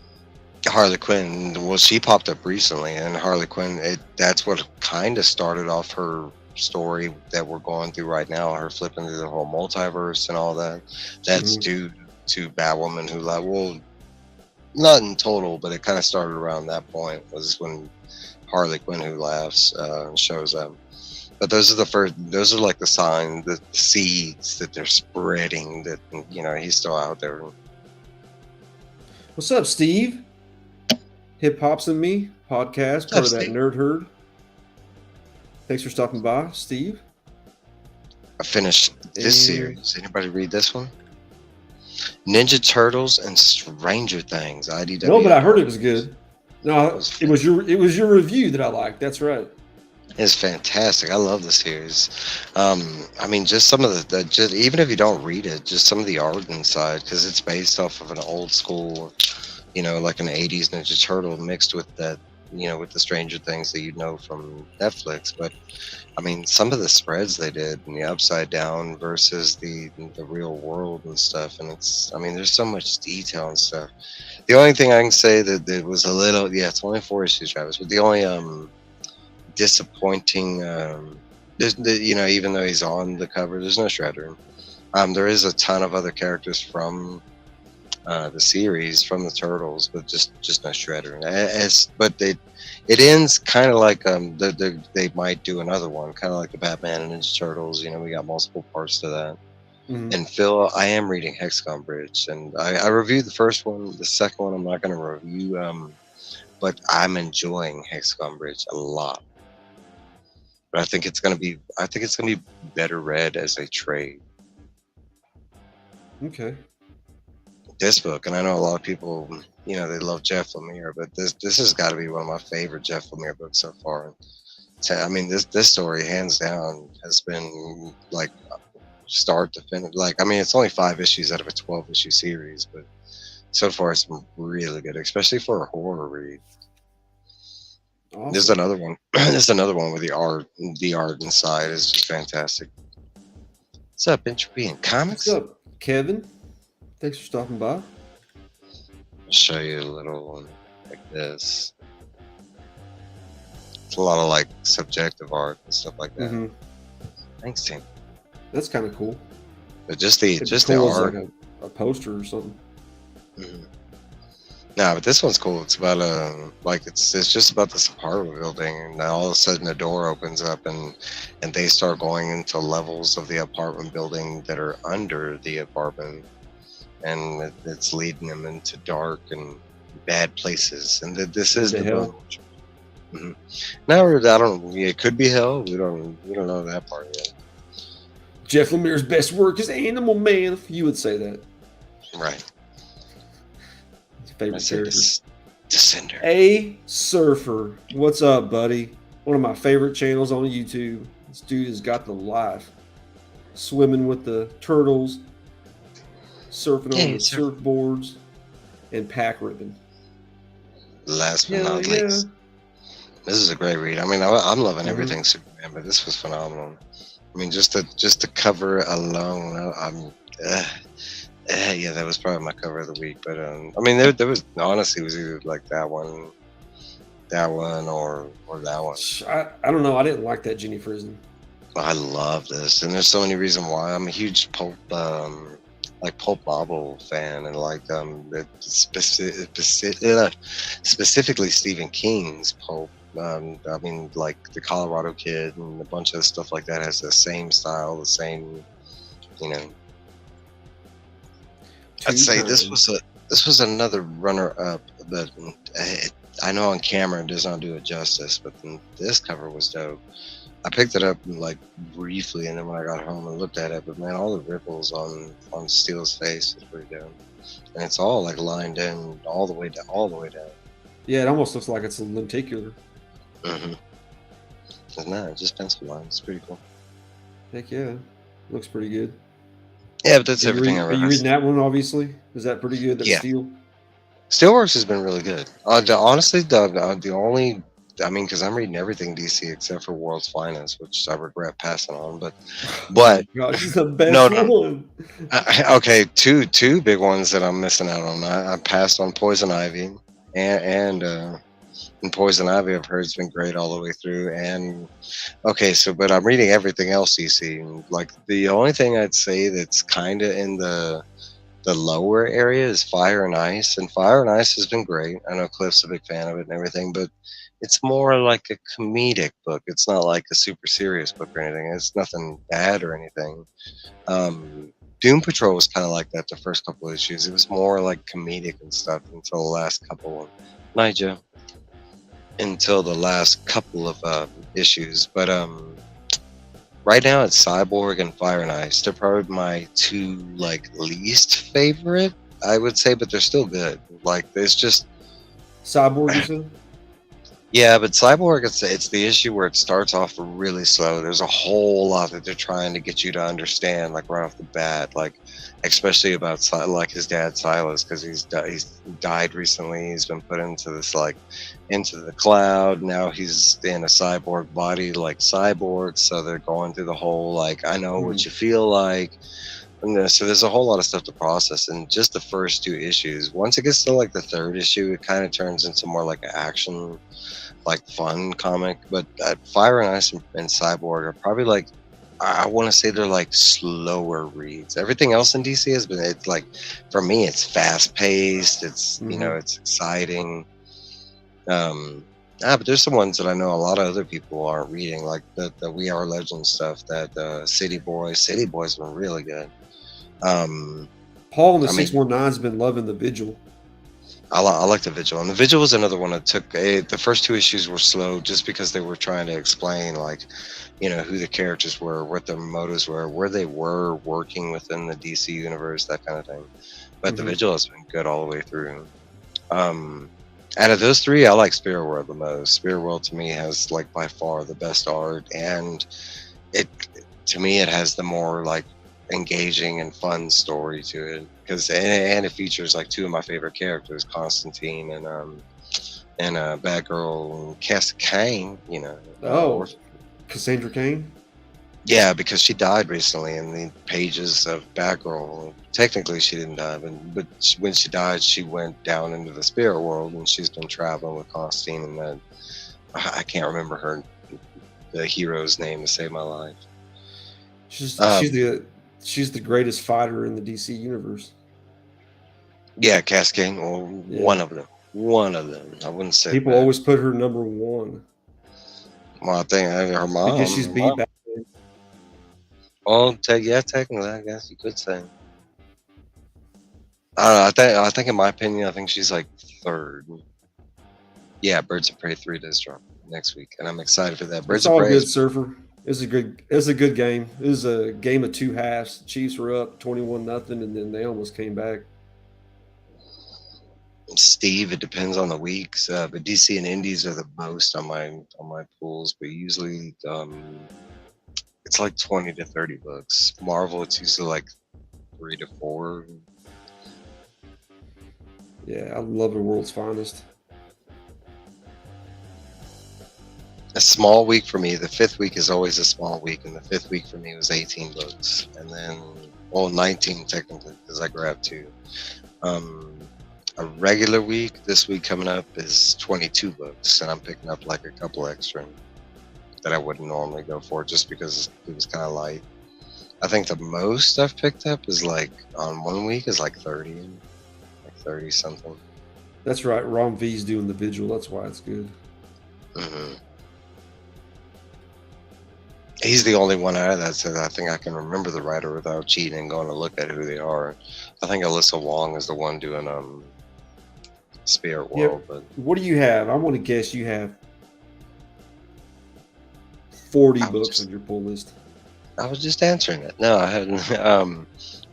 Harley Quinn, well, she popped up recently, and Harley Quinn, that's what kind of started off her story that we're going through right now, her flipping through the whole multiverse and all that. That's due to Batwoman Who Laughs. Well, not in total, but it kind of started around that point, was when Harley Quinn Who Laughs shows up. But those are like the signs, the seeds that they're spreading that, you know, he's still out there. What's up, Steve? Hip Hops and Me podcast, part of that Nerd Herd. Thanks for stopping by, Steve. I finished this series. Anybody read this one? Ninja Turtles and Stranger Things. IDW. No, but I heard it was good. No, it was your review that I liked. That's right. It's fantastic. I love the series. I mean, just some of just even if you don't read it, just some of the art inside, because it's based off of an old school, you know, like an 80s Ninja Turtle mixed with that, you know, with the Stranger Things that you know from Netflix. But I mean, some of the spreads they did and the upside down versus the real world and stuff, and I mean, there's so much detail and stuff. The only thing I can say that it was a little, it's only 4 issues, Travis, but the only disappointing, you know, even though he's on the cover, there's no Shredder. There is a ton of other characters from the series, from the Turtles, but just no Shredder. But it ends kind of like they might do another one, kind of like the Batman and Ninja Turtles. You know, we got multiple parts to that. And Phil, I am reading Hexagon Bridge, and I reviewed the first one. The second one I'm not going to review, but I'm enjoying Hexagon Bridge a lot. But I think it's gonna be better read as a trade. Okay. This book, and I know a lot of people, you know, they love Jeff Lemire, but this has got to be one of my favorite Jeff Lemire books so far. I mean, this story, hands down, has been like start to finish. Like, I mean, it's only 5 issues out of a 12-issue series, but so far it's been really good, especially for a horror read. Awesome. There's another one. There's another one with the art inside is just fantastic. What's up, Entropy and Comics? What's up, Kevin? Thanks for stopping by. I'll show you a little one like this. It's a lot of like subjective art and stuff like that. Thanks, team. That's kind of cool. But just the art, like a poster or something. No, but this one's cool. It's about like it's just about this apartment building, and now all of a sudden the door opens up, and they start going into levels of the apartment building that are under the apartment, and it's leading them into dark and bad places. And this is Into the hell. book. Mhm. Now I don't. It could be hell. We don't know that part yet. Jeff Lemire's best work is Animal Man. You would say that. Right. His I favorite said character. Descender. A Surfer. What's up, buddy? One of my favorite channels on YouTube. This dude has got the life. Swimming with the turtles, surfing on Yeah, the surfboards, and pack ripping. last but Hell not yeah. least, this is a great read. I mean, I'm loving Mhm. everything Superman, but this was phenomenal. I mean, just the cover alone, yeah, that was probably my cover of the week. But I mean, there was honestly it was either like that one, or that one. I don't know. I didn't like that Jenny Frison. I love this, and there's so many reasons why. I'm a huge pulp novel fan, and like specifically Stephen King's pulp. I mean, like the Colorado Kid and a bunch of stuff like that has the same style, the same, you know. I'd say this was another runner up, but I know on camera it does not do it justice. But this cover was dope. I picked it up like briefly, and then when I got home and looked at it, but man, all the ripples on Steele's face was pretty dope, and it's all like lined in all the way down, Yeah, it almost looks like it's a lenticular. Mm-hmm. It's not just pencil lines. It's pretty cool. Heck yeah, looks pretty good. Yeah, but that's Are everything I you read. reading that one? Obviously, is that pretty good? That Yeah. Steel. Steelworks has been really good. Honestly, the only, I mean, because I'm reading everything DC except for World's Finest, which I regret passing on. But Gosh, it's the best no. one. Okay, two big ones that I'm missing out on. I passed on Poison Ivy, and Poison Ivy I've heard has been great all the way through. And okay, but I'm reading everything else DC. And like the only thing I'd say that's kind of in the lower area is Fire and Ice, and Fire and Ice has been great. I know Cliff's a big fan of it and everything, but it's more like a comedic book. It's not like a super serious book or anything. It's nothing bad or anything. Doom Patrol was kind of like that the first couple of issues. It was more like comedic and stuff until the last couple of until the last couple of issues. But right now it's Cyborg and Fire and Ice. They're probably my two like least favorite, I would say, but they're still good. Like it's just Cyborg, you said? yeah, but Cyborg it's the issue where it starts off really slow. There's a whole lot that they're trying to get you to understand, like right off the bat, like especially about like his dad Silas, because he's died recently. He's been put into this like into the cloud. Now he's in a cyborg body, like Cyborg. So they're going through the whole like I know what you feel like. And so there's a whole lot of stuff to process in just the first two issues. Once it gets to like the third issue, it kind of turns into more like an action, like fun comic. But Fire and Ice and Cyborg are probably like I want to say they're like slower reads. Everything else in DC has been it's like for me it's fast paced. It's you know it's exciting. But there's some ones that I know a lot of other people aren't reading, like the We Are Legend stuff. That City Boy's been really good. Paul and the 619's been loving the Vigil. I like the Vigil, and the Vigil was another one that took the first two issues were slow just because they were trying to explain like who the characters were, what their motives were, where they were working within the DC universe, that kind of thing. But the Vigil has been good all the way through. Out of those three, I like Spirit World the most. Spirit World to me has like by far the best art, and it to me it has the more like engaging and fun story to it because and it features like two of my favorite characters, Constantine and Batgirl and Cass Kane. Cassandra Cain. Yeah, because she died recently in the pages of Batgirl. Technically, she didn't die, but when she died, she went down into the spirit world, and she's been traveling with Constantine. And then I can't remember the hero's name to save my life. She's the greatest fighter in the DC universe. Yeah, Cascade. Well, Yeah. one of them. One of them. I wouldn't say People that. always put her number one. Well, I think her I guess she's mom. beat Batman. Well, technically, I guess you could say. I don't know. I think, in my opinion, I think she's like third. Yeah, Birds of Prey 3 does drop next week, and I'm excited for that. It's Birds of all Prey good, is. Surfer. It's a good game. It was a game of two halves. The Chiefs were up 21-0, and then they almost came back. Steve, it depends on the weeks, but DC and Indies are the most on my pools. But usually, it's like 20 to 30 bucks. Marvel, it's usually like 3 to 4. Yeah, I love the world's finest. A small week for me. The fifth week is always a small week, and the fifth week for me was 18 bucks, and then 19 technically because I grabbed 2. A regular week this week coming up is 22 bucks, and I'm picking up like a couple extra that I wouldn't normally go for just because it was kind of light. I think the most I've picked up is like on one week is like 30 something. That's right. Rom V's doing the vigil. That's why it's good. Mm-hmm. He's the only one out of that said I think I can remember the writer without cheating and going to look at who they are. I think Alyssa Wong is the one doing Spirit World. But what do you have? I want to guess you have 40 books on your pull list. I was just answering it. No, I hadn't.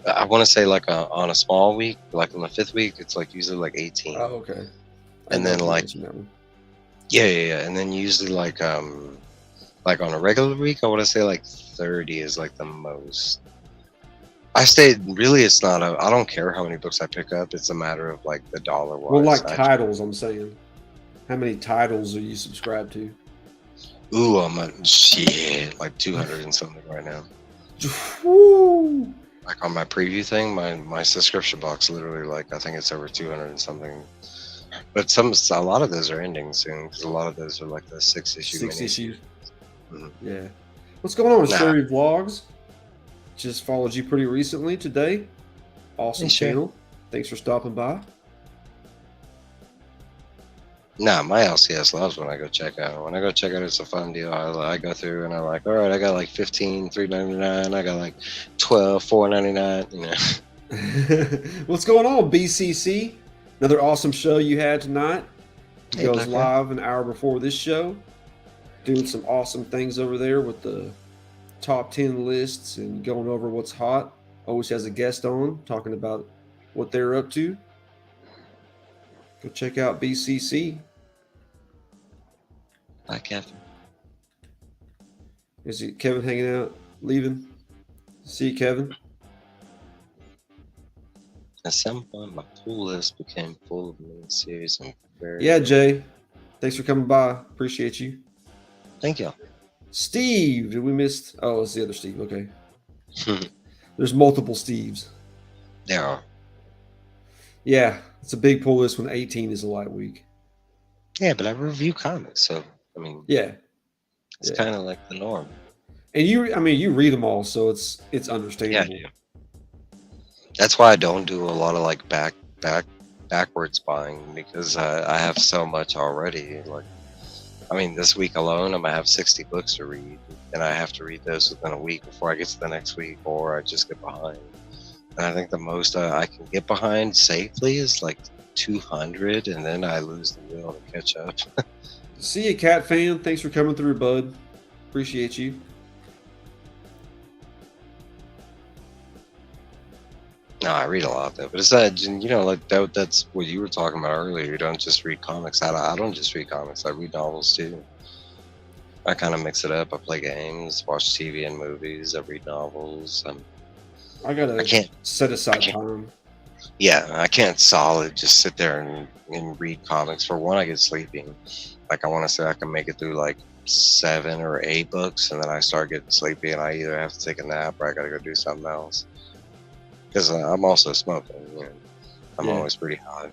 I want to say like on a small week, like on the fifth week, it's like usually like 18. Oh, okay. And then like yeah, and then usually like on a regular week, I want to say like 30 is like the most. I stayed really. It's not a. I don't care how many books I pick up. It's a matter of like the dollar wise. Well, like titles, I'm saying. How many titles are you subscribed to? Ooh, I'm like 200 and something right now. Woo! Like on my preview thing, my subscription box literally like I think it's over 200 and something. But a lot of those are ending soon because a lot of those are like the 6-issue. 6 issues. Mm-hmm. Yeah. What's going on with Scary Vlogs? Just followed you pretty recently today. Awesome channel. Thanks for stopping by. Nah, my LCS loves when I go check out. When I go check out, it's a fun deal. I go through and I'm like, all right, I got like 15, $3.99. I got like 12, $4.99. You know. What's going on, BCC? Another awesome show you had tonight. It goes live an hour before this show. Doing some awesome things over there with the top 10 lists and going over what's hot. Always has a guest on talking about what they're up to. Go check out BCC. Hi, Kevin. Is it Kevin hanging out, leaving? See you, Kevin. At some point, my pool list became full of miniseries and yeah, Jay. Thanks for coming by. Appreciate you. Thank you. Steve, did we miss? Oh, it's the other Steve. Okay. There's multiple Steves. There are. Yeah, it's a big pull list when 18 is a light week. Yeah, but I review comics, so I mean, yeah, it's kind of like the norm. And you read them all, so it's understandable. Yeah, I do. That's why I don't do a lot of like backwards buying because I have so much already. Like, I mean, this week alone, I'm gonna have 60 books to read, and I have to read those within a week before I get to the next week, or I just get behind. And I think the most I can get behind safely is like 200, and then I lose the will to catch up. See you, Cat Fan. Thanks for coming through, bud. Appreciate you. No, I read a lot though, but it's that, you know, like that's what you were talking about earlier. You don't just read comics. I don't just read comics. I read novels too. I kind of mix it up. I play games, watch TV and movies. I read novels. I can't set aside time. Yeah, I can't solid just sit there and read comics. For one, I get sleepy. Like I want to say I can make it through like 7 or 8 books, and then I start getting sleepy, and I either have to take a nap or I gotta go do something else. Because I'm also smoking. You know, I'm always pretty high.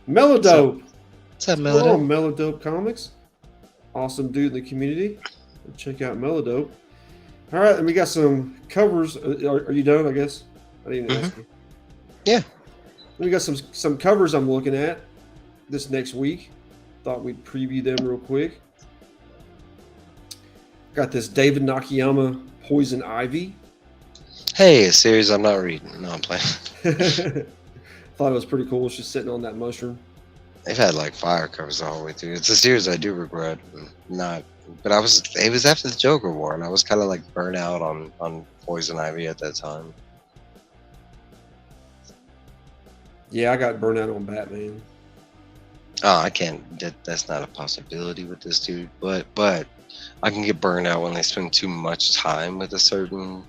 Melodope. What's up, Melodope? Melodope Comics. Awesome dude in the community. Check out Melodope. All right, and we got some covers. Are you done, I guess? I didn't ask you. Yeah. We got some covers I'm looking at this next week. Thought we'd preview them real quick. Got this David Nakayama Poison Ivy. Hey, a series I'm not reading. No, I'm playing. Thought it was pretty cool. She's sitting on that mushroom. They've had like fire covers the whole way through. It's a series I do regret not. But it was after the Joker War, and I was kind of like burnt out on Poison Ivy at that time. Yeah, I got burnt out on Batman. Oh, I can't. That's not a possibility with this dude. But I can get burned out when they spend too much time with a certain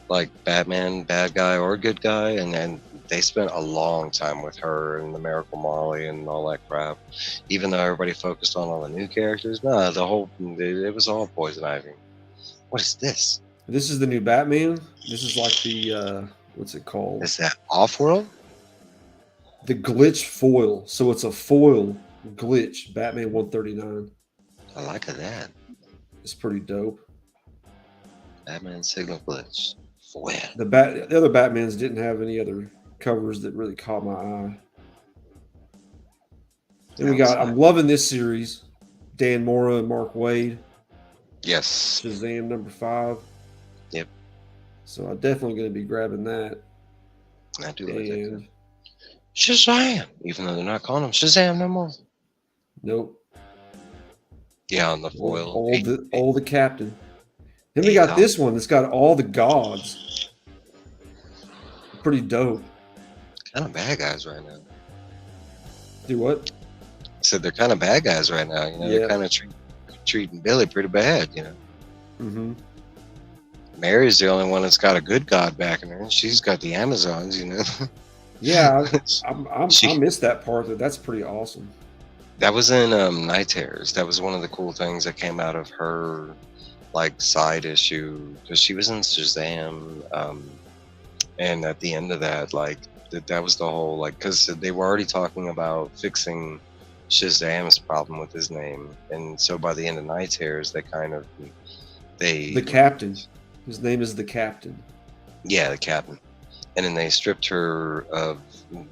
like Batman, bad guy or good guy, and then they spent a long time with her and the Miracle Molly and all that crap. Even though everybody focused on all the new characters, no, it was all Poison Ivy. What is this? This is the new Batman. This is like the what's it called? Is that Off-World? The glitch foil. So it's a foil glitch. Batman 139. I like that. It's pretty dope. Batman Signal Glitch. Foil. The other Batmans didn't have any other covers that really caught my eye. Then we got, I'm loving this series. Dan Mora and Mark Waid. Yes. Shazam number 5. Yep. So I'm definitely going to be grabbing that. I do like that. Shazam! Even though they're not calling him Shazam no more. Nope. Yeah, on the foil. All the captain. Then we got this one that's got all the gods. Pretty dope. Kind of bad guys right now. Do what? I said they're kind of bad guys right now. You know, they're kind of treating Billy pretty bad. You know. Mm-hmm. Mary's the only one that's got a good god backing her. She's got the Amazons. You know. Yeah, I missed that part. That's pretty awesome. That was in Night Terrors. That was one of the cool things that came out of her like side issue, because she was in Shazam, and at the end of that, like that was the whole like, because they were already talking about fixing Shazam's problem with his name, and so by the end of Night Terrors, the captain. His name is the Captain. Yeah, the Captain. And then they stripped her of,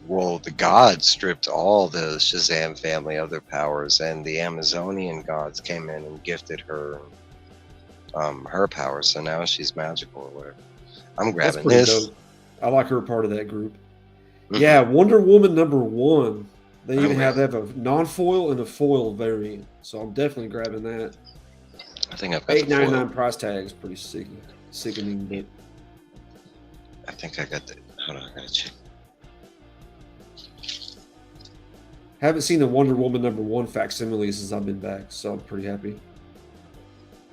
well, the gods stripped all the Shazam family of their powers, and the Amazonian gods came in and gifted her her powers. So now she's magical or whatever. I'm grabbing this. Dope. I like her part of that group. Mm-hmm. Yeah, Wonder Woman number 1. They even have a non-foil and a foil variant. So I'm definitely grabbing that. I think I've got $8.99 price tag is pretty sickening, but I think I got the. Hold on, I gotta check. Haven't seen a Wonder Woman number 1 facsimile since I've been back, so I'm pretty happy.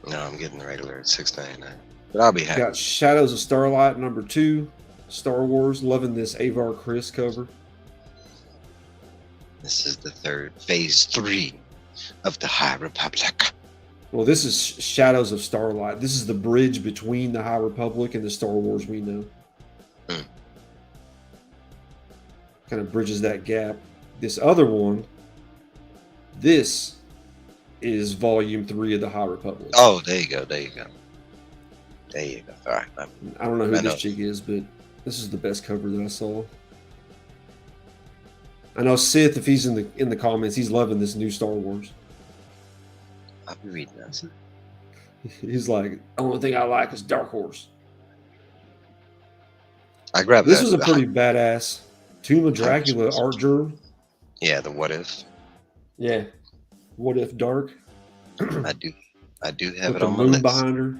No, I'm getting the regular at $6.99, but I'll be happy. Got Shadows of Starlight number 2, Star Wars. Loving this Avar Chris cover. This is the phase 3 of the High Republic. Well, this is Shadows of Starlight. This is the bridge between the High Republic and the Star Wars we know. Kind of bridges that gap. This other one, this is Volume 3 of the High Republic. Oh, there you go. All right. I don't know who this chick is, but this is the best cover that I saw. I know Sith, if he's in the comments, he's loving this new Star Wars. I'll be reading that. He's like, the only thing I like is Dark Horse. I grabbed this. This was a pretty badass Tomb of Dracula art journal. Yeah, the What If. Yeah, What If Dark. I do have with it on my moon list. Behind her.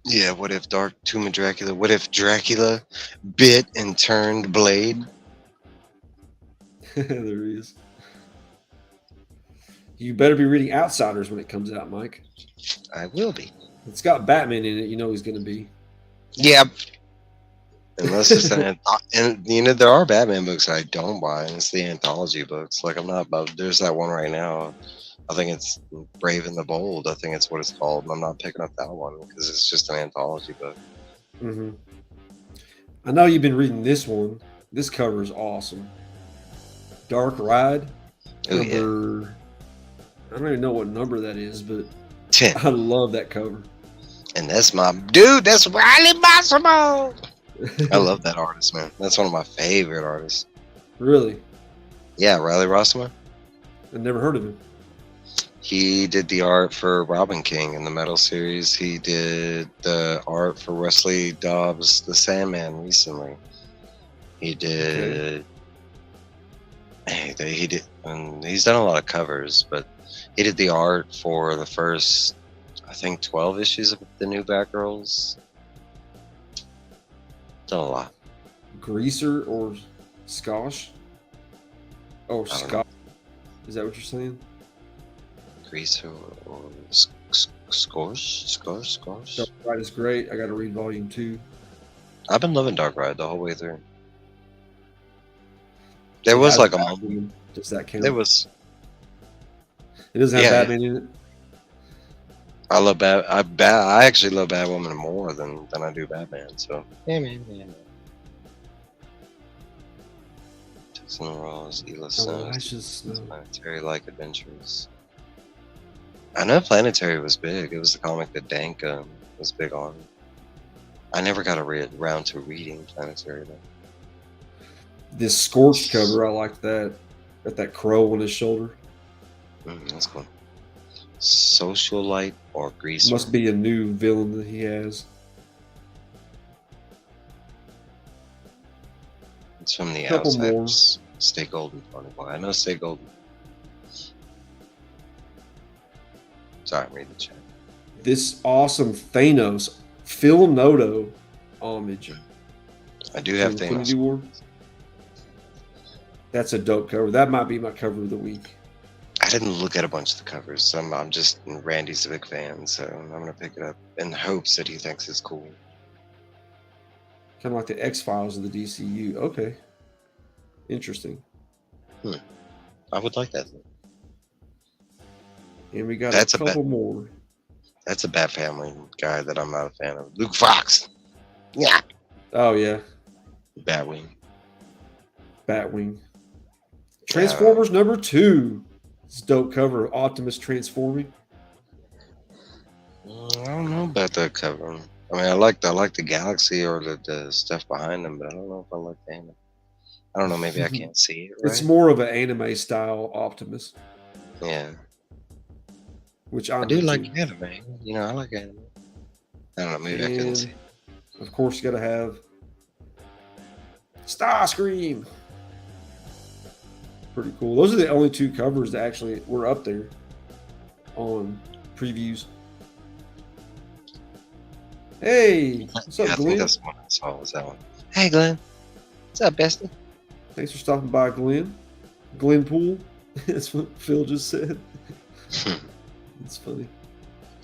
Yeah, What If Dark, Tomb of Dracula. What if Dracula bit and turned blade? There he is. You better be reading Outsiders when it comes out, Mike. I will be. It's got Batman in it. You know he's going to be. Yep. Unless it's and you know, there are Batman books I don't buy, and it's the anthology books. Like, I'm not about, there's that one right now. I think it's Brave and the Bold. I think it's what it's called. And I'm not picking up that one because it's just an anthology book. Mm-hmm. I know you've been reading this one. This cover is awesome. Dark Ride. Number, I don't even know what number that is, but 10. I love that cover. And that's my dude. That's Riley Massimo. I love that artist, man. That's one of my favorite artists. Really? Yeah, Riley Rossmo. I've never heard of him. He did the art for Robin King in the Metal series. He did the art for Wesley Dobbs' The Sandman recently. He did. He did, and he's done a lot of covers, but he did the art for the first, I think, 12 issues of the new Batgirls. Done a lot. Greaser or Skosh? Oh, I don't know. Scott. Is that what you're saying? Greaser or Scorch. Dark Ride is great. I got to read volume 2. I've been loving Dark Ride the whole way through. There was like a moment. Does that count? There was. It doesn't have Yeah, Batman in it. I love I actually love Batwoman more than I do Batman. So yeah, man. Jason Ross, Ela Stones, Planetary-like adventures. I know Planetary was big. It was the comic that Dank was big on. I never got around to reading Planetary though. This Scorched cover, I like that. Got that crow on his shoulder. That's cool. Socialite or Greaser? Must be a new villain that he has. It's from the Couple more. Outsiders. Stay Golden, funny boy. I know Stay Golden. Sorry, I'm reading the chat. This awesome Thanos Phil Noto homage. I do have Infinity Thanos. War. That's a dope cover. That might be my cover of the week. I didn't look at a bunch of the covers. I'm just Randy's a big fan, so I'm gonna pick it up in hopes that he thinks it's cool. Kind of like the X-Files of the DCU. Okay. Interesting. I would like that. And we got That's a a couple more. That's a Bat Family guy that I'm not a fan of. Luke Fox. Yeah. Oh, yeah. Batwing. Batwing. Transformers number 2. It's a dope cover. Optimus transforming. I don't know about that cover. I mean, I like the galaxy or the stuff behind them, but I don't know if I like the anime. I don't know. Maybe I can't see it. Right? It's more of an anime style Optimus, Yeah. which I I'm do into. like anime. You know, I like anime. I don't know. Maybe I couldn't see. Of course, you got to have Starscream. Pretty cool. Those are the only 2 covers that actually were up there on previews. Hey, what's up, I think Glenn? that's the one I saw. Was that one? Hey, Glenn. What's up, bestie? Thanks for stopping by, Glenn. Glenn Poole. That's what Phil just said. It's funny.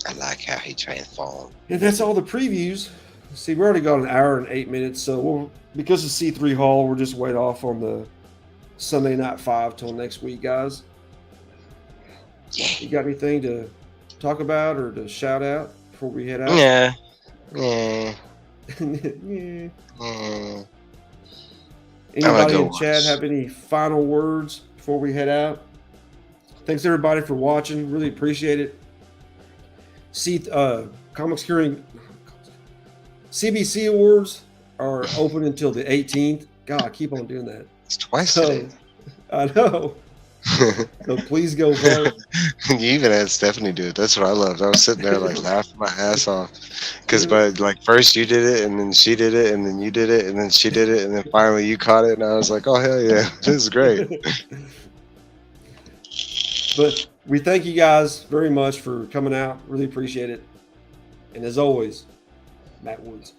I like how he transformed. And that's all the previews. See, we already got an hour and 8 minutes, so because of C3 Hall, we're just wait off on the Sunday Night 5 till next week, guys. Yeah. You got anything to talk about or to shout out before we head out? Yeah. Yeah. Mm. Anybody go in chat watch. have any final words before we head out? Thanks everybody for watching. Really appreciate it. See, Comics Curing CBC Awards are open until the 18th. God, I keep on doing that. It's twice So, today. I know. So please go vote. You even had Stephanie do it. That's what I loved. I was sitting there like laughing my ass off because, but like first you did it, and then she did it, and then you did it, and then she did it, and then finally you caught it, and I was like, oh hell yeah, this is great. But we thank you guys very much for coming out. Really appreciate it. And as always, Matt Woods.